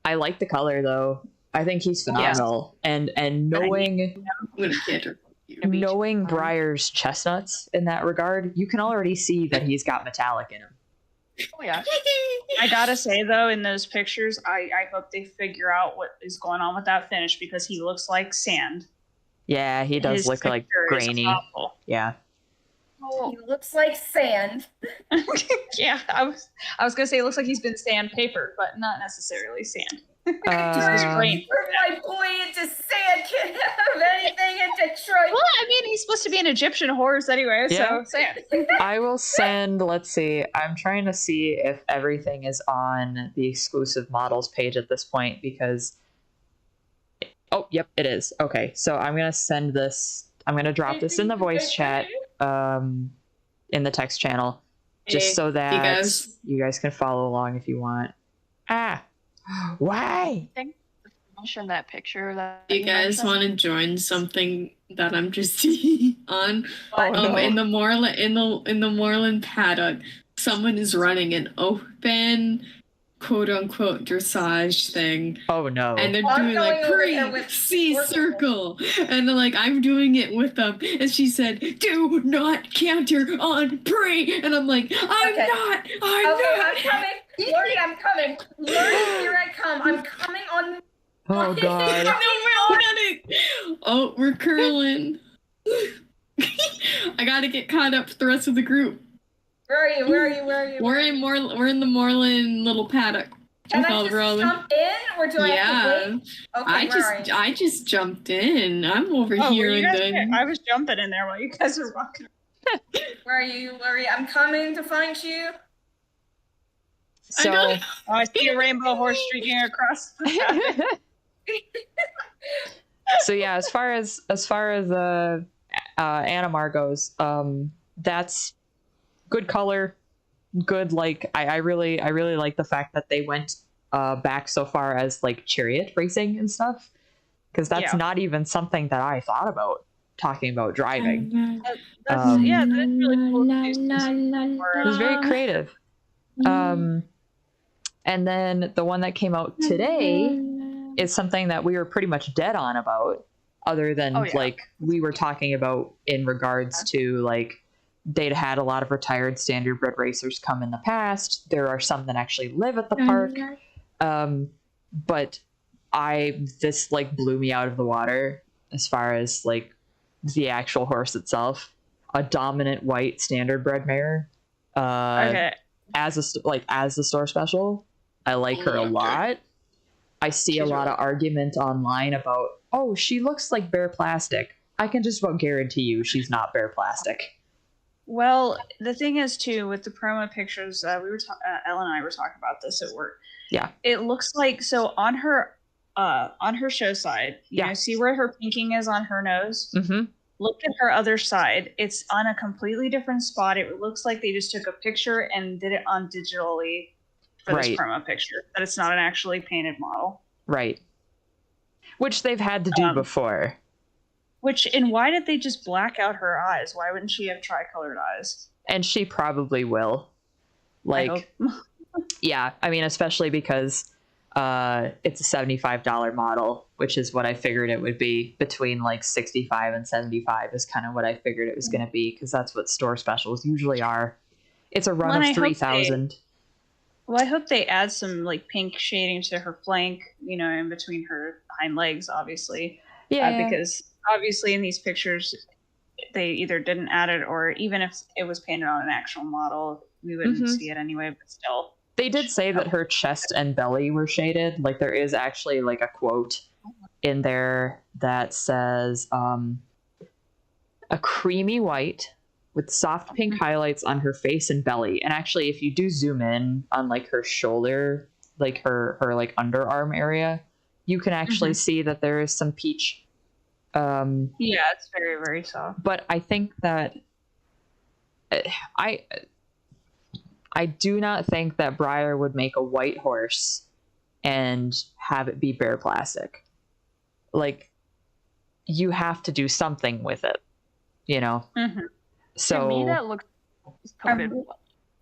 I like the color though. I think he's phenomenal. And knowing Briar's chestnuts in that regard, you can already see that he's got metallic in him. Oh yeah. I gotta say though, in those pictures, I hope they figure out what is going on with that finish, because he looks like sand. Yeah, he does look like grainy. Yeah. He looks like sand. Yeah, I was gonna say it looks like he's been sandpapered, but not necessarily sand. Turn my boy into sand. Can't have anything in Detroit. Well, I mean, he's supposed to be an Egyptian horse anyway, so sand. I will send. Let's see. I'm trying to see if everything is on the exclusive models page at this point, because. Oh, yep, it is. Okay, so I'm gonna send this. I'm gonna drop this in the voice chat, in the text channel, just so that you guys can follow along if you want. Why? I think mention that picture that you guys want to join something that I'm just on? No. In the Moreland paddock, someone is running an open quote unquote dressage thing. Oh no. And they're doing like pre-C circle. And they're like, I'm doing it with them. And she said, do not canter on pre. And I'm like, I'm not. I'm coming. Lori, I'm coming. Lori, here I come. I'm coming on. Oh god. No, we're on it. Oh, we're curling. I gotta get caught up to the rest of the group. Where are you? We're in the Moreland little paddock. Can I just jump in, or do I have to wait? Okay, I just jumped in. I'm over here I was jumping in there while you guys were walking. Where are you, Lori? I'm coming to find you. So I see a rainbow horse streaking across. So yeah, as far as Animar goes, that's good color, good. Like I really like the fact that they went back so far as like chariot racing and stuff, because that's not even something that I thought about talking about driving. That's really cool. It was very creative. And then the one that came out today is something that we were pretty much dead on about, other than like we were talking about in regards to like they'd had a lot of retired standardbred racers come in the past. There are some that actually live at the park. But this like blew me out of the water as far as like the actual horse itself. A dominant white standardbred mare. As the store special. I like her a lot. I see a lot of argument online about, oh, she looks like bare plastic. I can just about guarantee you she's not bare plastic. Well, the thing is too, with the promo pictures, Ellen and I were talking about this at work. Yeah, it looks like, so on her show side, you know, see where her pinking is on her nose. Mm-hmm. Look at her other side; it's on a completely different spot. It looks like they just took a picture and did it on digitally for this promo picture. That it's not an actually painted model. Right. Which they've had to do before. Why did they just black out her eyes? Why wouldn't she have tricolored eyes? And she probably will. Like, yeah, I mean, especially because it's a $75 model, which is what I figured it would be. Between like 65 and 75 is kind of what I figured it was going to be, because that's what store specials usually are. It's a run of 3,000. Well, I hope they add some like pink shading to her flank, in between her hind legs, obviously. Yeah. Because obviously in these pictures, they either didn't add it, or even if it was painted on an actual model, we wouldn't see it anyway, but still. They did say that her chest and belly were shaded. Like, there is actually like a quote in there that says, a creamy white with soft pink highlights on her face and belly. And actually, if you do zoom in on like her shoulder, like her like underarm area, you can actually see that there is some peach. Yeah, it's very, very soft. But I think that I do not think that Breyer would make a white horse and have it be bare plastic. Like, you have to do something with it, So to me, that looks coated.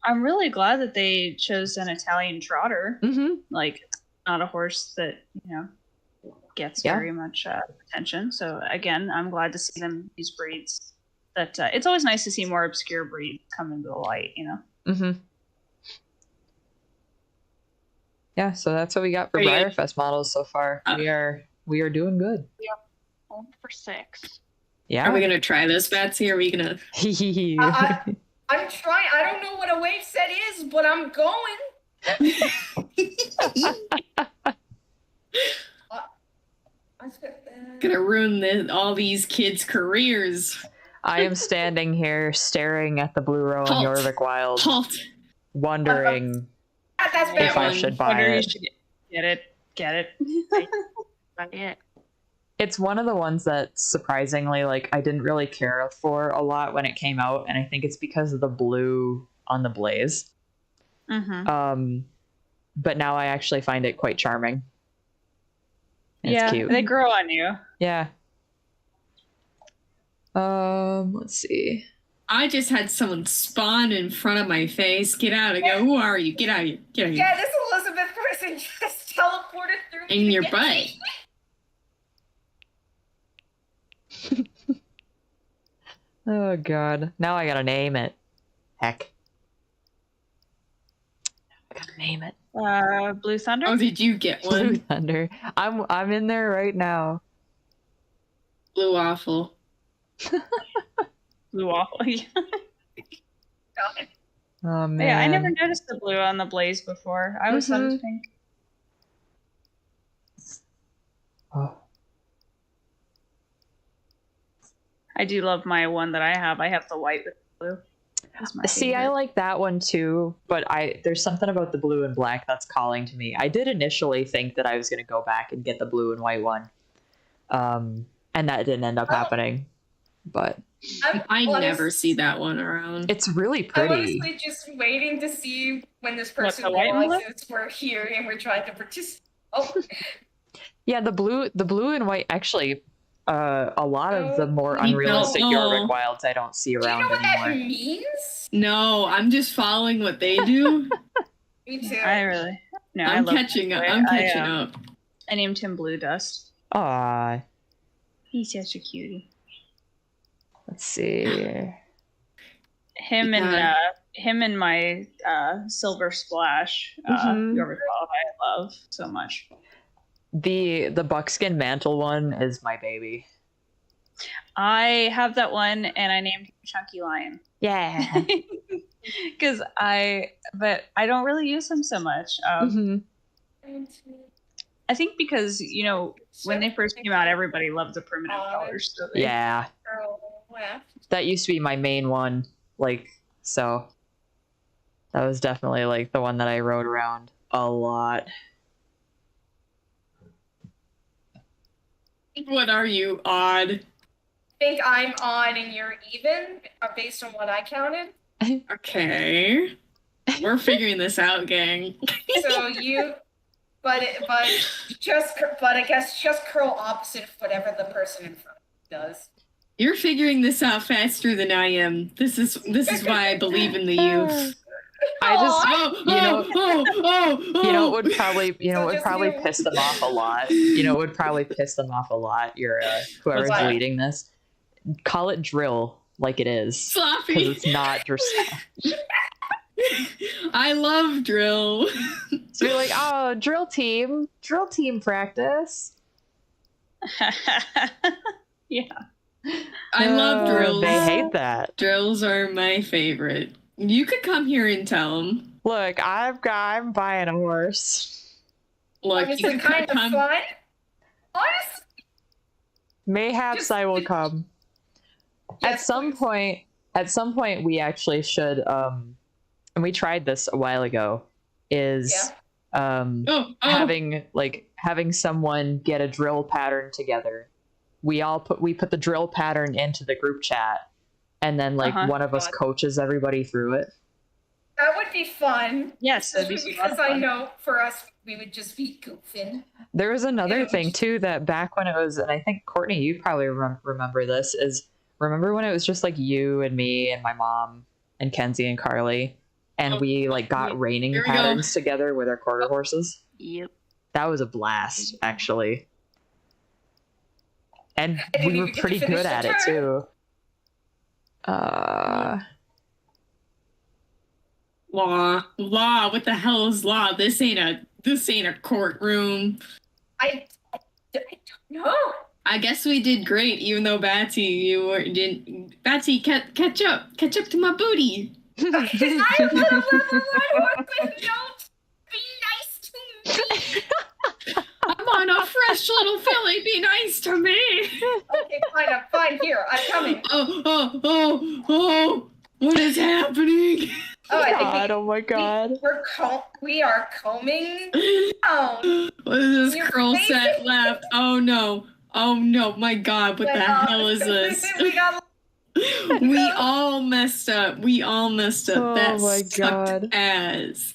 I'm really glad that they chose an Italian trotter. Like, not a horse that gets very much attention. So again, I'm glad to see them use breeds that. It's always nice to see more obscure breeds come into the light. Yeah, so that's what we got for Breyerfest models so far. We are doing good. Yep, on for 6. Yeah. Are we gonna try this, Betsy? Are we gonna? I'm trying. I don't know what a wave set is, but I'm going. Gonna ruin all these kids' careers. I am standing here staring at the Blue Rowan Jorvik Wild, wondering if I should buy it. Get it. It's one of the ones that surprisingly, like, I didn't really care for a lot when it came out, and I think it's because of the blue on the blaze. But now I actually find it quite charming. It's cute. They grow on you. Yeah. Let's see. I just had someone spawn in front of my face. Get out of here. Who are you? Get out of here. Get out of here. Yeah, this Elizabeth person just teleported through in your butt. Oh god. Now I gotta name it. Heck. I gotta name it. Blue Thunder? Oh, did you get one? Blue Thunder. I'm in there right now. Blue Waffle. Blue Waffle. Oh man. Yeah, I never noticed the blue on the blaze before. I always thought it was pink. Oh. I do love my one that I have. I have the white with blue. See, I like that one too, but there's something about the blue and black that's calling to me. I did initially think that I was going to go back and get the blue and white one, and that didn't end up happening. But I never see that one around. It's really pretty. I'm honestly just waiting to see when this person realizes we're here and we're trying to participate. Oh. Yeah, the blue and white actually. A lot of the more unrealistic Jorvik Wilds I don't see around anymore. Do you know what that means? No, I'm just following what they do. Me too. I'm catching up. I'm catching up. I named him Blue Dust. Aww. He's such a cutie. Let's see. Him and my Silver Splash Jorvik Wild I love so much. The buckskin mantle one is my baby. I have that one, and I named him Chunky Lion. Yeah. But I don't really use him so much. I think because when they first came out, everybody loved the primitive colors. So yeah. That used to be my main one, so that was definitely the one that I rode around a lot. What are you, odd? I think I'm odd and you're even, based on what I counted. Okay. We're figuring this out, gang. So but I guess just curl opposite of whatever the person in front. does. You're figuring this out faster than I am. This is why I believe in the youth. I just, you know, you know, it would probably, piss them off a lot. You know, it would probably piss them off a lot. Whoever's What? leading this, call it drill like it is, because Sloppy. it's not dressage. I love drill. So you're like, oh, drill team practice. Yeah. I love drills. They hate that. Drills are my favorite. You could come here and tell them. Look, I'm buying a horse. Look, It's you could kind of come. fun. Honestly, Mayhaps Just- I will come. yes, please. At some point we actually should and we tried this a while ago, is having someone get a drill pattern together. We put the drill pattern into the group chat, and then one of us coaches everybody through it. That would be fun. Yes, that'd be so Because fun. I know for us, we would just be goofing. There was another Yeah. thing too, that back when it was, and I think Courtney, you probably remember this, is remember when it was just like you and me and my mom and Kenzie and Carly, and we got raining Here we go. patterns together with our quarter horses? Yep. That was a blast, actually. And I didn't we were even get to pretty finish good the at it turn. too. Law. What the hell is law? This ain't a courtroom. I don't know. I guess we did great, even though Batsy, didn't. Batsy, catch up to my booty. I want to level one, but don't be nice to me. I'm on a fresh little filly. Be nice to me. Okay, fine, I'm fine. Here, I'm coming. Oh! What is happening? Oh, I God, think oh my god. we are combing down. What is this You're curl set facing- left? Oh no! My God! What the hell is this? we got We all messed up. Oh That my sucked God. ass.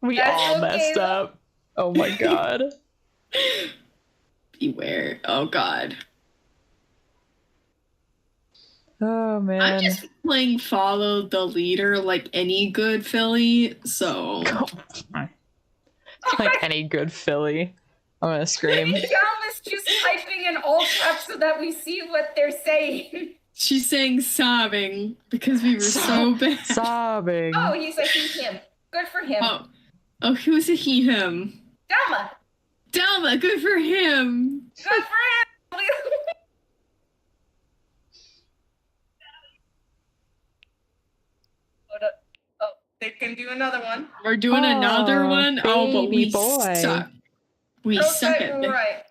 We That's all okay, messed though. up. Oh my god. Beware. Oh God. Oh man. I'm just playing follow the leader like any good filly, so like any good filly. I'm gonna scream. Gal is just typing in all caps so that we see what they're saying. she's saying sobbing because we were so bad. Sobbing. Oh, he's like he's him. Good for him. Oh, who's a he him? Delma. Good for him. Good for him. Hold up. Oh, they can do another one. We're doing another one. Oh, but we baby boy. suck. We suck at this. Right.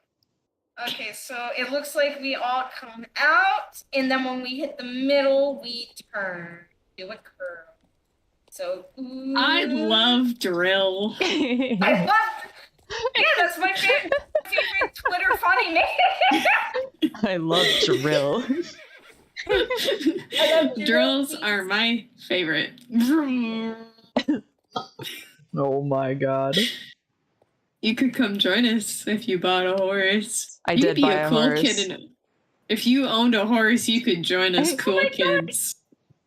Okay, so it looks like we all come out, and then when we hit the middle, we turn. Do a curl. So I love drill. I love. Yeah, that's my favorite Twitter funny name. I love drill. I love Drills are my favorite. Oh my god. You could come join us if you bought a horse. I You'd did be buy a a cool horse. kid. If you owned a horse, you could join us, cool my God. kids.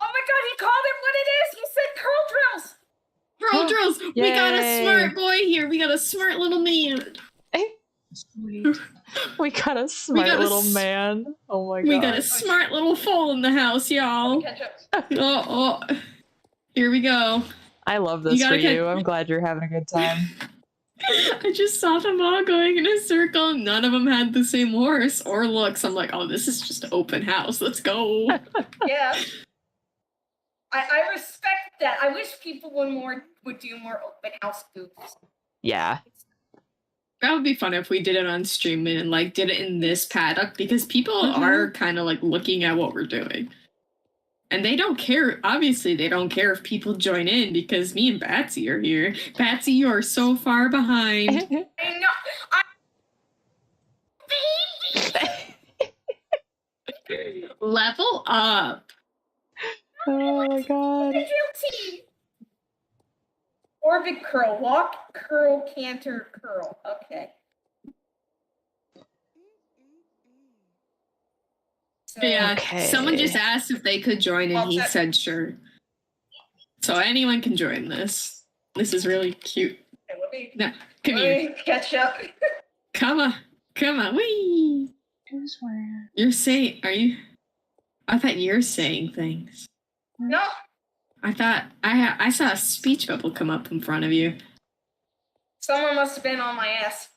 Oh my god, he called it what it is. He said curl drills. Girl drills. We got a Yay. smart boy here. We got a smart little man. We got a smart got a little s- man. Oh my god. We got a smart little foal in the house, y'all. Catch up. Oh, here we go. I love You this gotta for catch- you. I'm glad you're having a good time. I just saw them all going in a circle. None of them had the same horse or looks. I'm like, oh, this is just open house. Let's go. Yeah. I respect that. I wish people would do more open house goofs. Yeah. That would be fun if we did it on stream and like did it in this paddock because people are kind of like looking at what we're doing. And they don't care. Obviously, they don't care if people join in because me and Batsy are here. Batsy, you are so far behind. I know. Baby. Level up. Oh my god. The drill team. Orbit curl. Walk, curl, canter, curl. Okay. So Yeah. Okay. Someone just asked if they could join, and I'll he check. said sure. So anyone can join this. This is really cute. Okay, let me, No, come here. catch up. Come on. Wee. Who's where? You're saying? Are you? I thought you're saying things. No, I thought I saw a speech bubble come up in front of you. someone must have been on my ass.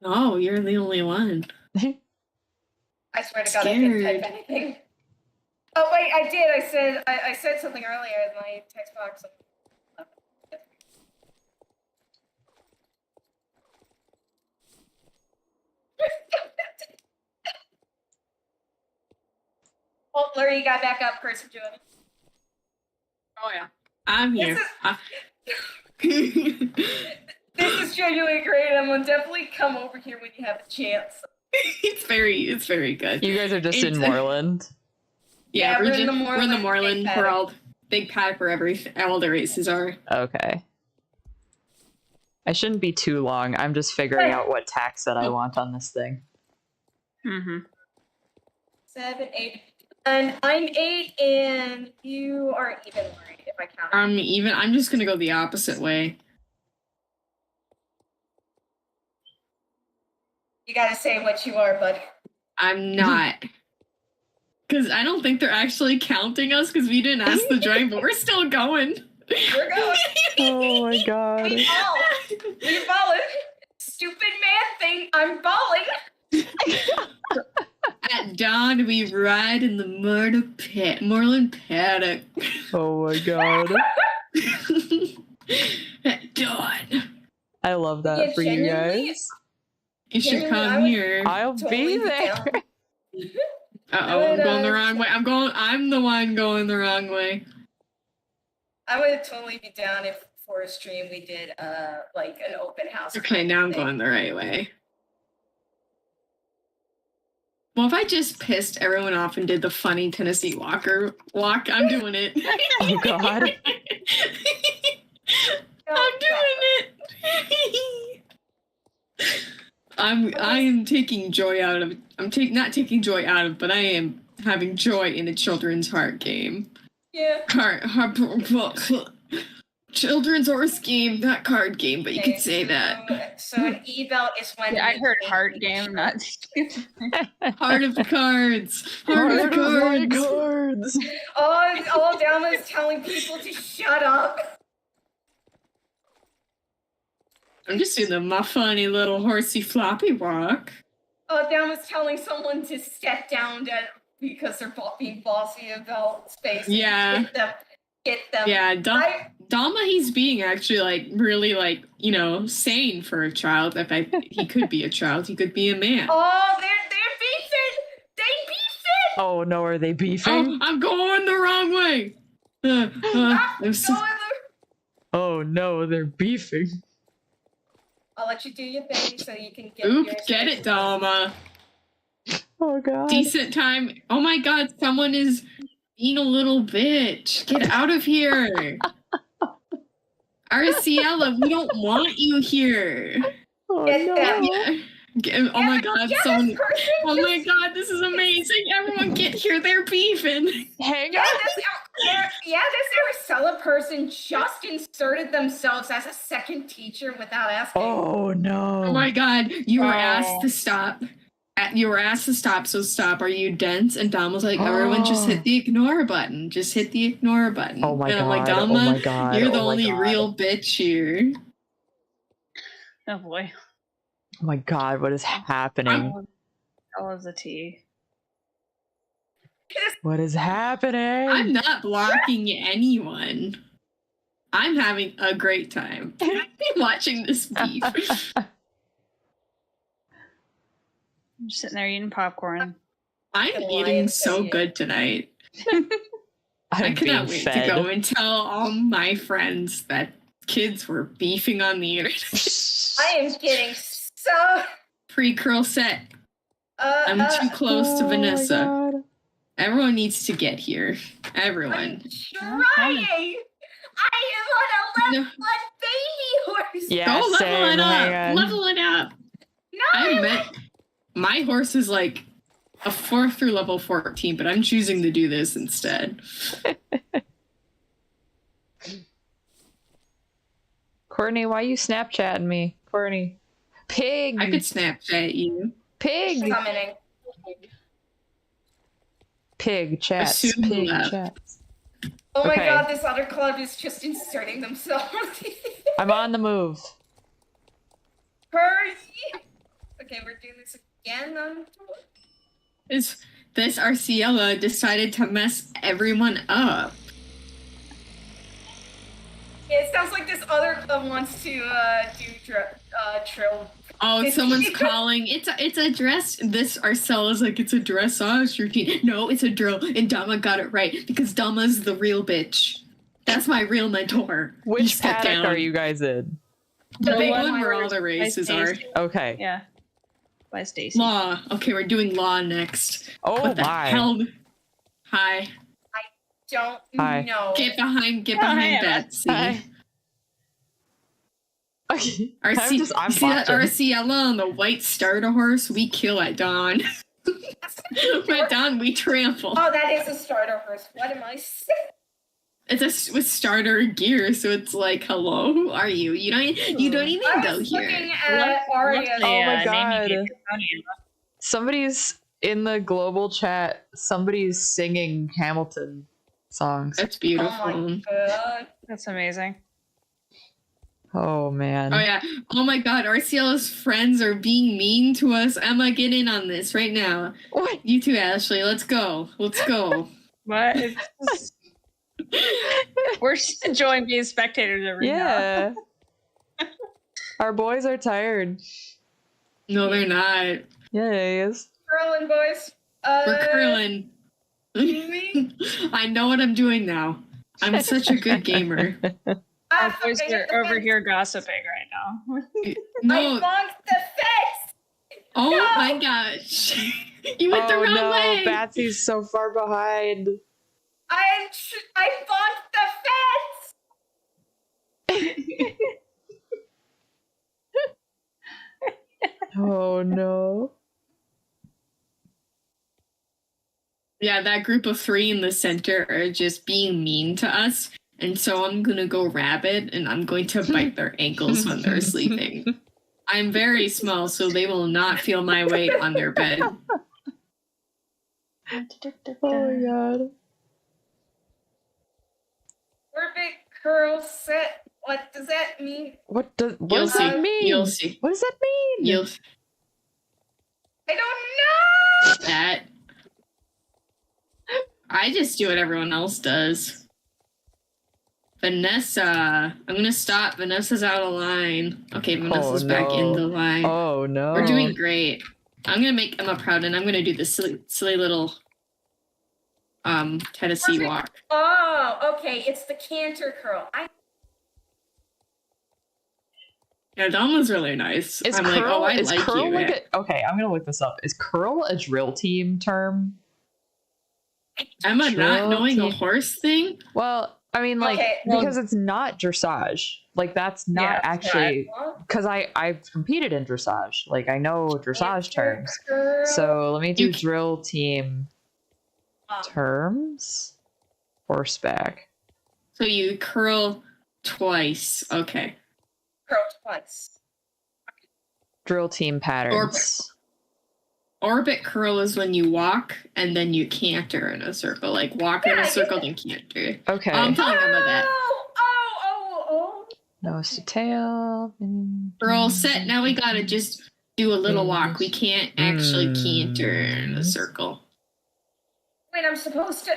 Oh, you're the only one. I swear to God, I didn't type anything. Oh wait, I did. I said something earlier in my text box. Well, Larry, you got back up. Curse of Jordan. Oh yeah, I'm here. This is genuinely great. I'm gonna definitely come over here when you have a chance. It's very good. You guys are just in It's- Moreland. Yeah, Yeah, we're in the Moreland. Big We're Paddock. all Big Paddock where all the races are. Okay. I shouldn't be too long. I'm just figuring out what tax that I want on this thing. Mm-hmm. 7, 8, and I'm 8, and you are even, Larry, if I count. I'm just gonna go the opposite way. You gotta say what you are, bud. I'm not. Because I don't think they're actually counting us because we didn't ask the join, but we're still going. We're going. Oh my god. We ball. We balling. Stupid man thing. I'm balling. At dawn, we ride in the Moreland Paddock. Oh my god. At dawn. I love that Yeah, for you genuinely, guys. You should Genuinely, I come would- here. I'll Totally be there. down. Uh-oh, I'm going the wrong way. I'm the one going the wrong way. I would totally be down if for a stream we did like an open house. Okay, now I'm thing. going the right way. Well, if I just pissed everyone off and did the funny Tennessee Walker walk, I'm doing it. Oh god. No, I'm doing it. I am taking joy out of. Not taking joy out of, but I am having joy in a children's heart game. Yeah. Children's horse game, not card game, but you could say that. So an e-belt is when Yeah, I you heard play heart the game, not. Heart of cards. Heart of my cards. cards. all Dama is telling people to shut up. I'm just doing my funny little horsey floppy walk. Dama's telling someone to step down because they're being bossy about space. Yeah. Get them. Yeah, I- Dama, he's being actually really sane for a child. He could be a child, he could be a man. Oh, they're beefing. They beefing. Oh no, are they beefing? Oh, I'm going the wrong way. I'm so- Oh no, they're beefing. I'll let you do your thing so you can get Oop, your get it, Dama. Oh god. Decent time. Oh my god, someone is being a little bitch. Get out of here. Arciela, we don't want you here. Oh Get no. them. Oh my god, someone. This person Oh just- my god, this is amazing. Everyone get here, they're beefing. Hang Yeah, on. this Aracela person just inserted themselves as a second teacher without asking. Oh no. Oh my god, you were Oh. asked to stop. You were asked to stop, so stop. Are you dense? And Dom was like, everyone just hit the ignore button. Just hit the ignore button. Oh my and I'm like, god. Dama, Oh my god. you're the oh my only god. real bitch here. Oh boy. Oh my god, what is happening? That was a T. What is happening? I'm not blocking anyone. I'm having a great time watching this beef. I'm just sitting there eating popcorn. I'm The eating lion's so idiot. good tonight. I I'm cannot being wait fed. to go and tell all my friends that kids were beefing on the internet. I am getting so. Pre-curl set. I'm too close to Oh my Vanessa. God. Everyone needs to get here. Everyone. I'm trying. I am on a No. level 1 baby horse. Yeah, Go level same. it Hang up. on. Level it up. No, I meant my horse is like a 4 through level 14, but I'm choosing to do this instead. Courtney, why you Snapchatting me? Courtney. Pig! I could Snapchat you. Pig! Summoning. Pig chats. Assume Pig left. chats. Oh my Okay. god, this other club is just inserting themselves. I'm on the move. Hurry! Okay, we're doing this again. This Arciela decided to mess everyone up. Yeah, it sounds like this other club wants to do trill. Oh, someone's calling. It's a dress. This Arcela's like, it's a dressage routine. No, it's a drill. And Dama got it right because Dama's the real bitch. That's my real mentor. You Which step paddock down. are you guys in? The big one one where all where the races are. Stacey. Okay. Yeah. By Stacy. Law. Okay, we're doing law next. Oh What the my. hell? Hi. Don't Hi. know. Get behind Hi, Emma. Betsy. Hi. Okay. I'm See that watching. Arciela on the white starter horse? We kill at dawn. At dawn, we trample. Oh, that is a starter horse. What am I saying? It's with starter gear, so it's like, hello, who are you? You don't even I go was here. looking at Aria. Oh my god. Somebody's in the global chat. Somebody's singing Hamilton songs. That's Oh beautiful. my god. That's amazing. Oh man. Oh yeah. Oh my god, Arciela's friends are being mean to us. Emma, get in on this right now. What? You too, Ashley. Let's go. Let's go. What? It's just, we're just enjoying being spectators over now. Yeah. Our boys are tired. No, they're not. Yeah, he is. Curling, boys. We're curling. Me? I know what I'm doing now. I'm such a good gamer. Our boys are over here gossiping right now. I No. bonked the fence! Oh No. my gosh. You went the Oh wrong no, way. Batsy's so far behind. I bonked the fence! Oh no. Yeah, that group of 3 in the center are just being mean to us. And so I'm gonna go rabbit and I'm going to bite their ankles when they're sleeping. I'm very small, so they will not feel my weight on their bed. Oh my god. Orbit curl set. What does that mean? What does You'll that see. mean? You'll see. What does that mean? You'll I don't know! that. I just do what everyone else does. Vanessa. I'm gonna stop. Vanessa's out of line. Okay, Vanessa's back in the line. Oh no. We're doing great. I'm gonna make Emma proud, and I'm gonna do this silly little Tennessee Perfect. walk. Oh, okay. It's the canter curl. Yeah, Dom was really nice. Is I'm curl, like, oh, I is like curl you. like a, okay, I'm gonna look this up. Is curl a drill team term? Emma not drill knowing a team? horse thing. Well, I mean, like, Okay, well- because it's not dressage. Like, that's not Yeah, actually Huh? because I've competed in dressage. Like, I know dressage Canter terms. curl. So let me do You c- drill team Oh. terms. Horseback. So you curl twice. Okay. Curl twice. Drill team patterns. Orbit curl is when you walk and then you canter in a circle. Like walk in Yeah, a I circle, did then canter. Okay. I'm telling Emma that. Oh. Nose to tail. Curl set. Now we gotta just do a little walk. We can't actually canter in a Mm. circle. Wait, I'm supposed to.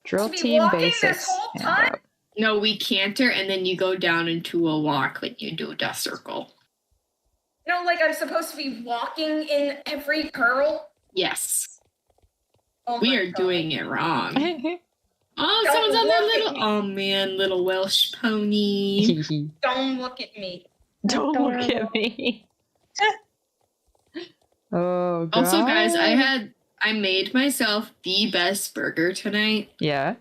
Drill to be team walking this basics. whole hand time? up. No, we canter and then you go down into a walk when you do the circle. No, like I'm supposed to be walking in every curl. Yes. Oh We my are God. doing it wrong. Oh, Don't someone's on their look at little. me. Oh man, little Welsh pony. Don't look at me. Don't look Adorable. at me. Oh god. Also, guys, I made myself the best burger tonight. Yeah.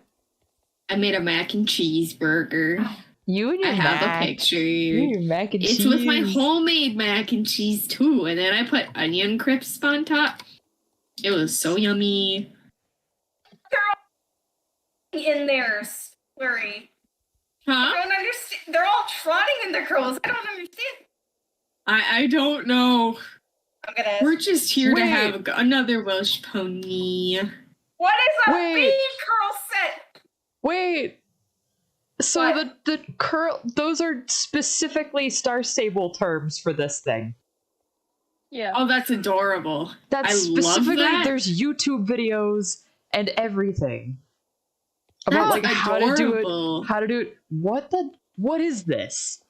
I made a mac and cheese burger. You and your I have mac. a picture. You and your mac and It's cheese. with my homemade mac and cheese too, and then I put onion crisp on top. It was so yummy. In there, Slurry. Huh? I don't understand. They're all trotting in their curls. I don't understand. I don't know. I'm gonna. We're just here to Wait. have another Welsh pony. What is a Wait. bead curl set? Wait. So What? the curl, those are specifically Star Stable terms for this thing. Yeah. Oh, that's adorable. That's I love specifically that. there's YouTube videos and everything about That's like how to do adorable. it. What is this?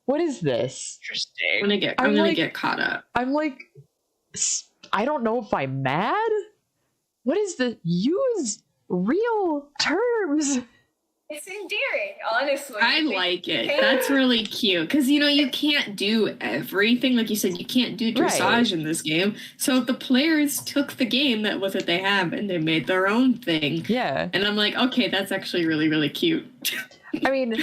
What is this? Interesting. I'm gonna like- get caught up. I'm like, I don't know if I'm mad. What is the use real terms? It's endearing, honestly. I like it. That's really cute because you can't do everything. Like you said, you can't do dressage Right. in this game. So the players took the game that was what they have and they made their own thing. Yeah, And I'm like, okay, that's actually really, really cute. I mean,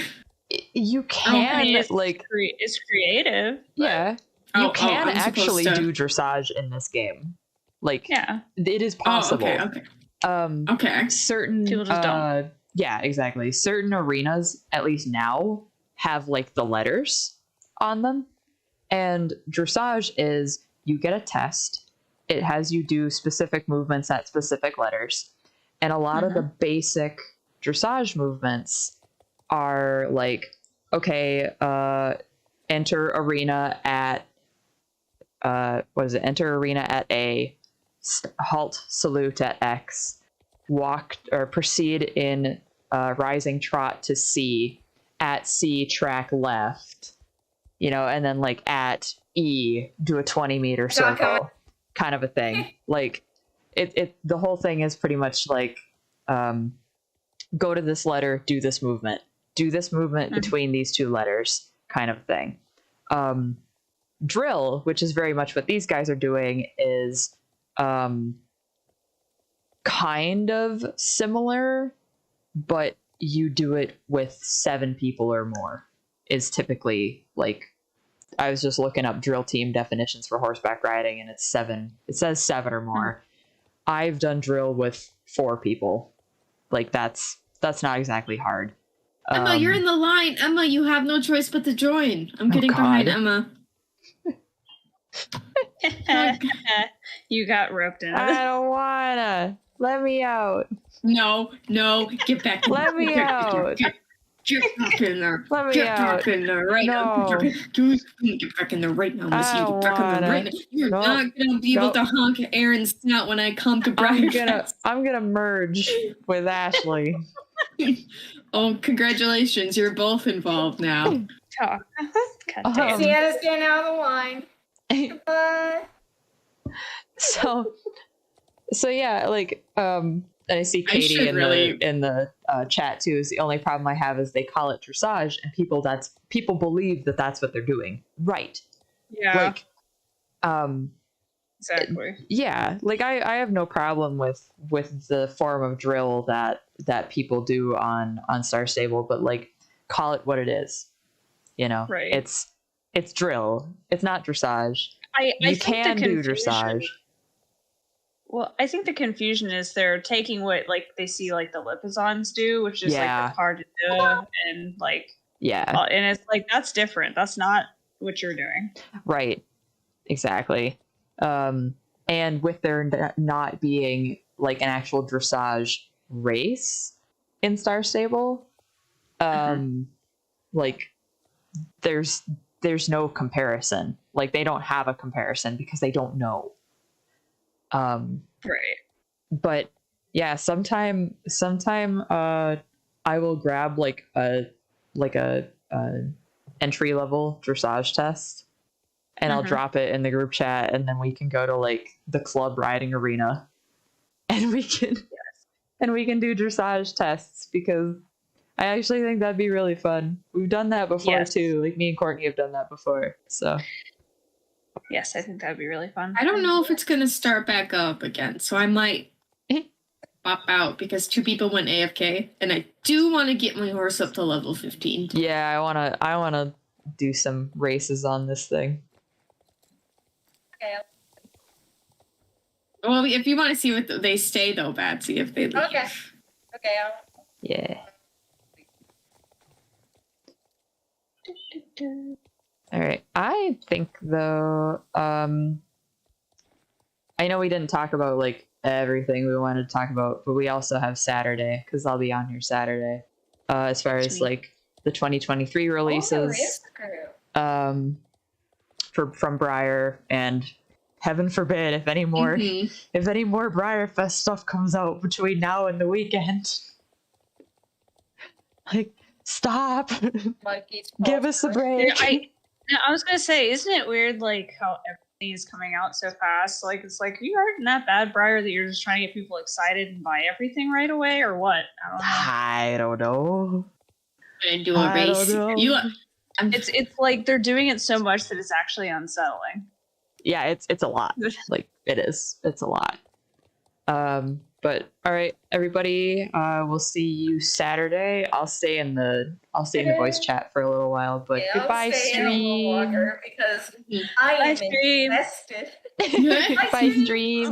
you can I mean, it's like it's creative. yeah, Oh, you can I'm supposed actually to- do dressage in this game. Like Yeah. it is Oh, possible. okay. Okay. Certain People just don't. Yeah, exactly. Certain arenas, at least now, have like the letters on them. And dressage is you get a test. It has you do specific movements at specific letters. And a lot of the basic dressage movements are like, okay, enter arena at enter arena at A, halt salute at X, walk or proceed in rising trot to C, at C track left, and then like at E do a 20-meter circle, kind of a thing. Like it the whole thing is pretty much like go to this letter, do this movement between these two letters, kind of thing. Drill, which is very much what these guys are doing, is kind of similar, but you do it with 7 people or more is typically like, I was just looking up drill team definitions for horseback riding and it's 7. It says 7 or more. I've done drill with 4 people. Like that's not exactly hard. Emma, you're in the line. Emma, you have no choice but to join. I'm getting behind God. Emma. You got roped in. I don't wanna. Let me out. No, get back. Let me out. Get back in there. Let me Get out. back in there right now. No. Get back in there right now, Missy. I Get back in there wanna. right now. You're Nope. not gonna be able Nope. to honk Aaron's snout when I come to breakfast. I'm gonna merge with Ashley. Oh, congratulations! You're both involved now. Talk. God damn. Sienna's getting out of the line. Goodbye. So yeah, like and I see I Katie should in really- the chat too. Is the only problem I have is they call it dressage, and people believe that that's what they're doing, right? Yeah. Like, Exactly. yeah, like I have no problem with the form of drill that people do on Star Stable, but like call it what it is, Right. It's drill. It's not dressage. I You think can the do confusion- dressage. Well, I think the confusion is they're taking what like they see like the Lipizans do, which is Yeah. like the hard to do, and like Yeah, and it's like that's different. That's not what you're doing. right. Exactly. And with there not being like an actual dressage race in Star Stable, like there's no comparison. Like they don't have a comparison because they don't know. Right. But yeah, sometime I will grab like a entry level dressage test and I'll drop it in the group chat, and then we can go to like the club riding arena and we can do dressage tests, because I actually think that'd be really fun. We've done that before Yes. too. Like me and Courtney have done that before. So Yes, I think that'd be really fun. I don't know if it's gonna start back up again, so I might pop out because 2 people went AFK, and I do want to get my horse up to level 15. yeah, I wanna do some races on this thing. Okay. Well, if you want to see what they stay though, Batsy, if they leave. Okay. Okay. Yeah. All right. I think though, I know we didn't talk about like everything we wanted to talk about, but we also have Saturday because I'll be on here Saturday. As far as like the 2023 releases, from Briar, and heaven forbid if any more Briarfest stuff comes out between now and the weekend. Like, stop. Give us a break. I was gonna say, isn't it weird like how everything is coming out so fast? Like it's like you aren't that bad, Briar, that you're just trying to get people excited and buy everything right away, or what? I don't know. And do a race. It's like they're doing it so much that it's actually unsettling. Yeah, it's a lot. Like it is. It's a lot. But all right, everybody, we'll see you Saturday. I'll stay in the voice chat for a little while, but yeah, goodbye, stream. Because I am invested. Goodbye, stream.